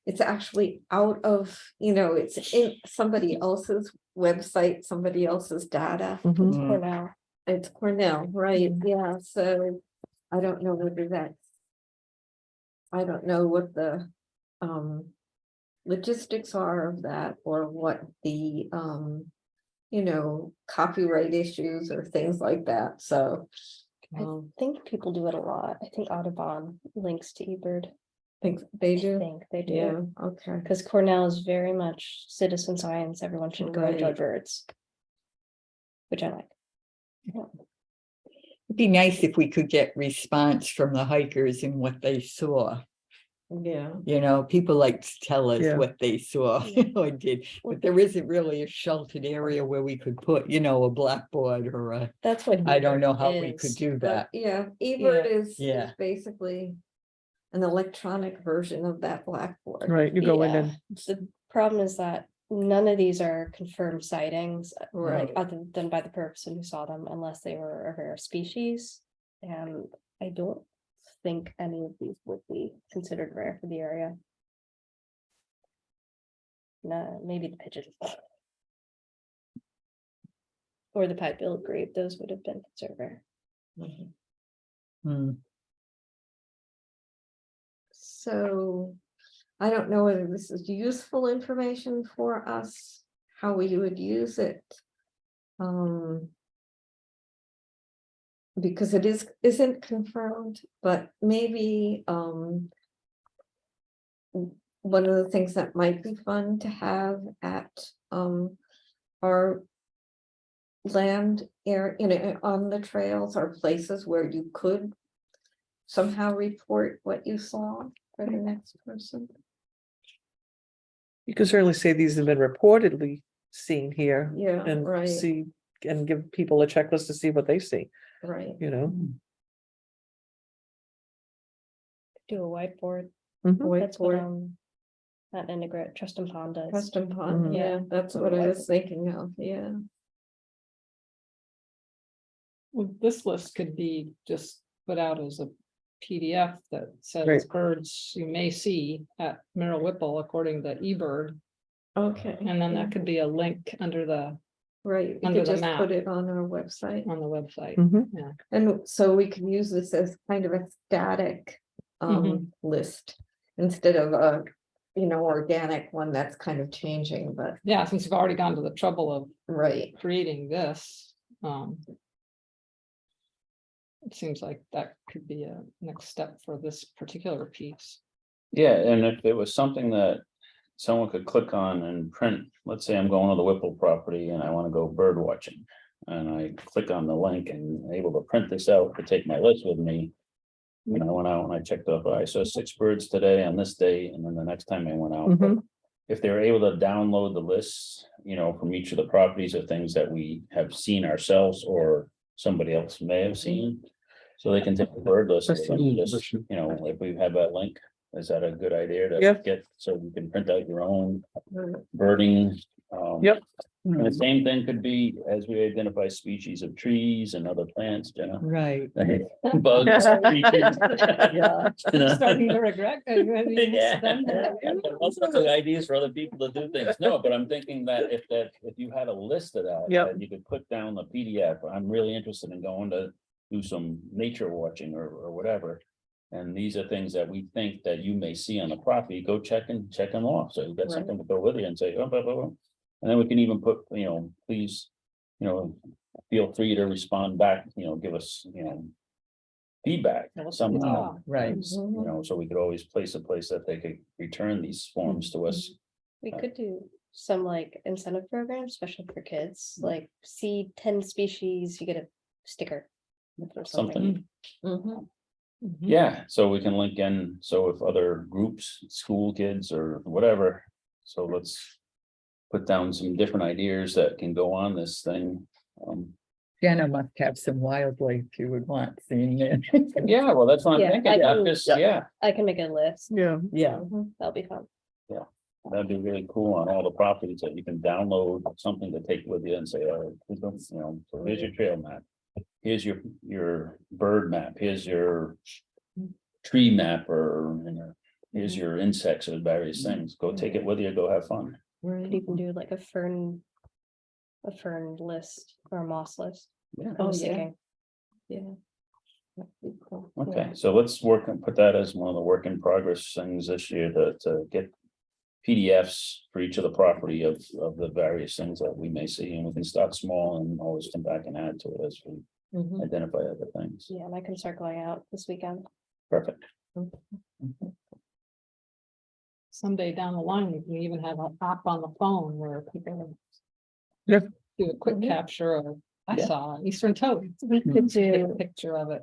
it's actually out of, it's in somebody else's website, somebody else's data. Mhm. For now. It's Cornell, right? Yeah, so I don't know whether that's. I don't know what the logistics are of that or what the copyright issues or things like that, so. I think people do it a lot. I think Audubon links to eBird. Think they I do, think they do. yeah, okay. Because Cornell is very much citizen science. Everyone should go enjoy Right. birds. Which I like. It'd be nice if we could get response from the hikers and what they saw. Yeah. You know, people like to tell us Yeah. what they saw, and did, but there isn't really a sheltered area where we could put, a blackboard or a, That's what. I don't know how we is. could do But that. yeah, eBird Yeah. is Yeah. basically an electronic version of that blackboard. Right, you go in Yeah. and, The problem is that none of these are confirmed sightings, Right. like other than by the person who saw them, unless they were a rare species. And I don't think any of these would be considered rare for the area. No, maybe the pigeon. Or the pipe-billed grebe, those would have been considered rare. Hmm. So I don't know whether this is useful information for us, how we would use it. Because it isn't confirmed, but maybe one of the things that might be fun to have at our land area, on the trails are places where you could somehow report what you saw for the next person. you can certainly say these have been reportedly seen here. Yeah, And right. see, and give people a checklist to see what they see, Right. you know? Do a whiteboard, Mhm. that's what, Whiteboard, that integrate Trustin Pond does. custom pond, Mhm. yeah, that's what I was thinking of, yeah. Well, this list could be just put out as a PDF that says Right. birds you may see at Merrill Whipple according to eBird. Okay. And then yeah, that could be a link under the, right, we under could the just put map. it on our website. on the website. Mhm. Yeah. And so we can use this as kind of a static Mhm. list instead of a, organic one that's kind of changing, but Yeah, since you've already gone to the trouble of right. creating this, it seems like that could be a next step for this particular piece. Yeah, and if it was something that someone could click on and print, let's say I'm going to the Whipple property and I want to go bird watching. And I click on the link and able to print this out to take my list with me. When I went out and I checked off, I saw 6 birds today on this day, and then the next time I went out. But Mhm. if they were able to download the lists, from each of the properties of things that we have seen ourselves or somebody else may have seen. So they can take the bird list, with them, just, if we have that link, is that a good idea to Yeah. get, so you can print out your own Right. birding? Yep. And the same thing could be as we identify species of trees and other plants, Right. bugs, creatures. Yeah. Starting to regret. Yeah, all sorts of ideas for other people to do things. No, but I'm thinking that if you had a list of that, Yep. that you could put down the PDF, I'm really interested in going to do some nature watching or whatever. And these are things that we think that you may see on the property, go check them off. So you've got Right. something to go with you and say, oh, blah, blah, blah. And then we can even put, please, feel free to respond back, give us, feedback somehow. Right. So we could always place a place that they could return these forms to us. We could do some like incentive programs, especially for kids, like see 10 species, you get a sticker. Or something. Something, Mhm. yeah, so we can link in, so if other groups, school kids or whatever, so let's. Put down some different ideas that can go on this thing. Jenna must have some wildlife you would want seen there. Yeah, well, that's what I'm Yeah, thinking, I not can- just, yeah. I can make a list, Yeah. Yeah. that'll be fun. that'd be really cool on all the properties that you can download something to take with you and say, oh, so here's your trail map. Here's your bird map, here's your tree map, or, here's your insects or various things. Go take it with you, go have fun. Right. You can do like a fern list or a moss list. Yeah. I Oh, was yeah. thinking. Yeah. That'd be cool. Okay, so let's work and put that as one of the work in progress things this year to get PDFs for each of the property of the various things that we may see, and we can start small and always come back and add to it as we Mhm. identify other things. Yeah, and I can start going out this weekend. Perfect. Someday down the line, you can even have an app on the phone where people. Yeah. Do a quick Mhm. capture of, I Yeah. saw an eastern toad. We could Take a do, picture of it.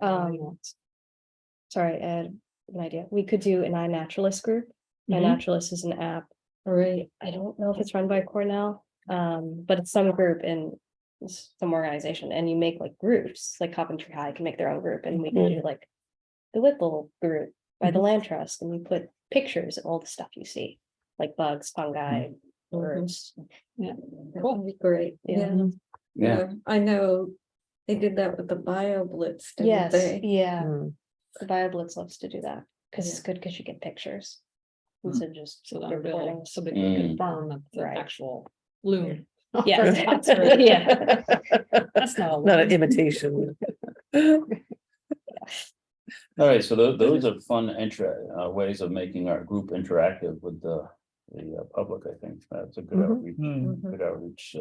sorry, Ed, an idea. We could do an iNaturalist group. Mhm. iNaturalist is an app. Right. I don't know if it's run by Cornell, but it's some group in some organization, and you make like groups, like Coventry High can make their own group, and we can do like the Whipple group by the Land Trust, and you put pictures of all the stuff you see, like bugs, fungi, birds. Yeah. That would be great, Yeah. yeah. Yeah. I know they did that with the Bio Blitz, didn't Yes, they? yeah, Mm. the BioBlitz loves to do that, because it's good, because you get pictures. Instead of just So then reporting. they'll, somebody can confirm that the Right. actual loon. Yeah. That's great. Yeah. That's not a Not an loon. imitation. All right, so those are fun ways of making our group interactive with the public, I think. That's a good Mhm. outreach, good outreach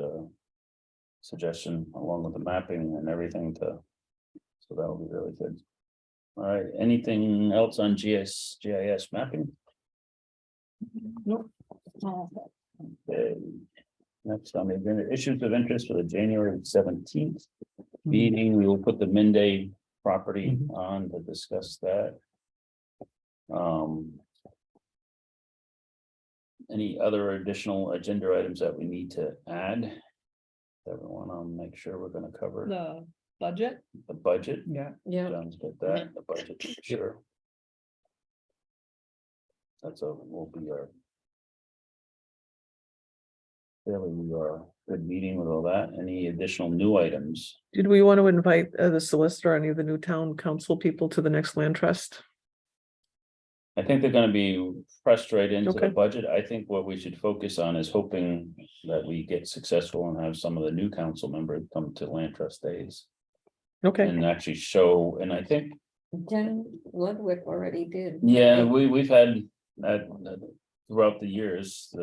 suggestion along with the mapping and everything so that'll be really good. All right, anything else on GIS mapping? Nope. Okay. Next on the agenda, issues of interest for the January 17th meeting, we will put the Minday property on to discuss that. Any other additional agenda items that we need to add? That we want to make sure we're going to cover The budget, the budget. Yeah. Yeah, John's got that, the budget, for sure. Will be our. Fairly, we are good meeting with all that. Any additional new items? Did we want to invite the solicitor, or any of the new town council people to the next land trust? I think they're gonna be pressed right into the Okay. budget. I think what we should focus on is hoping that we get successful and have some of the new council members come to land trust days. Okay, And actually show, and I think, Jen Ludwig already did. yeah, we've had that throughout the years,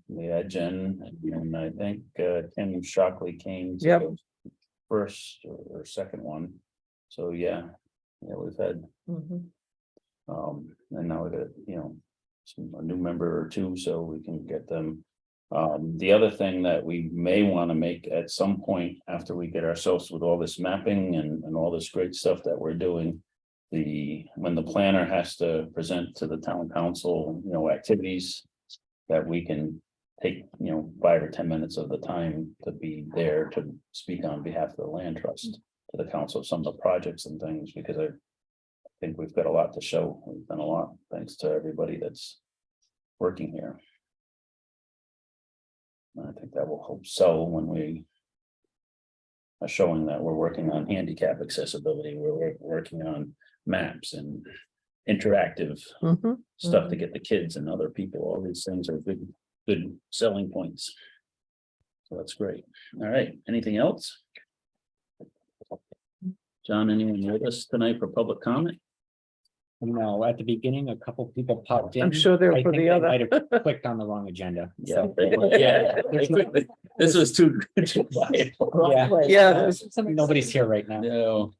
we had Jen, and I think Tim Shockley came to Yep. the first or second one. So, yeah, we've had, Mhm. and now we got, a new member or two, so we can get them. The other thing that we may want to make at some point after we get ourselves with all this mapping and all this great stuff that we're doing. When the planner has to present to the town council, activities. That we can take, 5 or 10 minutes of the time to be there to speak on behalf of the land trust. To the council, some of the projects and things, because I think we've got a lot to show. We've done a lot, thanks to everybody that's working here. I think that will help sell when we are showing that we're working on handicap accessibility, we're working on maps and interactive mhm. stuff to get the kids and other people. All these things are good selling points. So that's great. All right, anything else? John, anyone with us tonight for public comment? No, at the beginning, a couple people popped in. I'm sure they're I for think the they other. might have clicked on the wrong agenda. So, Yeah. There's no- This was too quiet. Yeah. Yeah, there's- Nobody's here right now. No,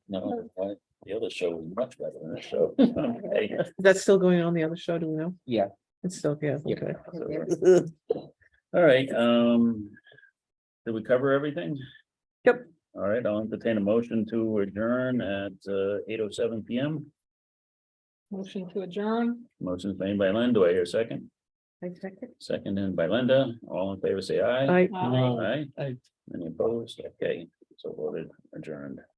the other show was much better than this show. Okay. is that still going on the other show? Do we know? Yeah. It's still, yeah, Yep. okay. All right, did we cover everything? Yep. All right, I'll entertain a motion to adjourn at 8:07 PM. motion to adjourn. Motion's made by Len. Do I hear a second? I second. Seconded by Linda. All in favor, say aye. I, Aye. Any opposed? Okay, so voted adjourned.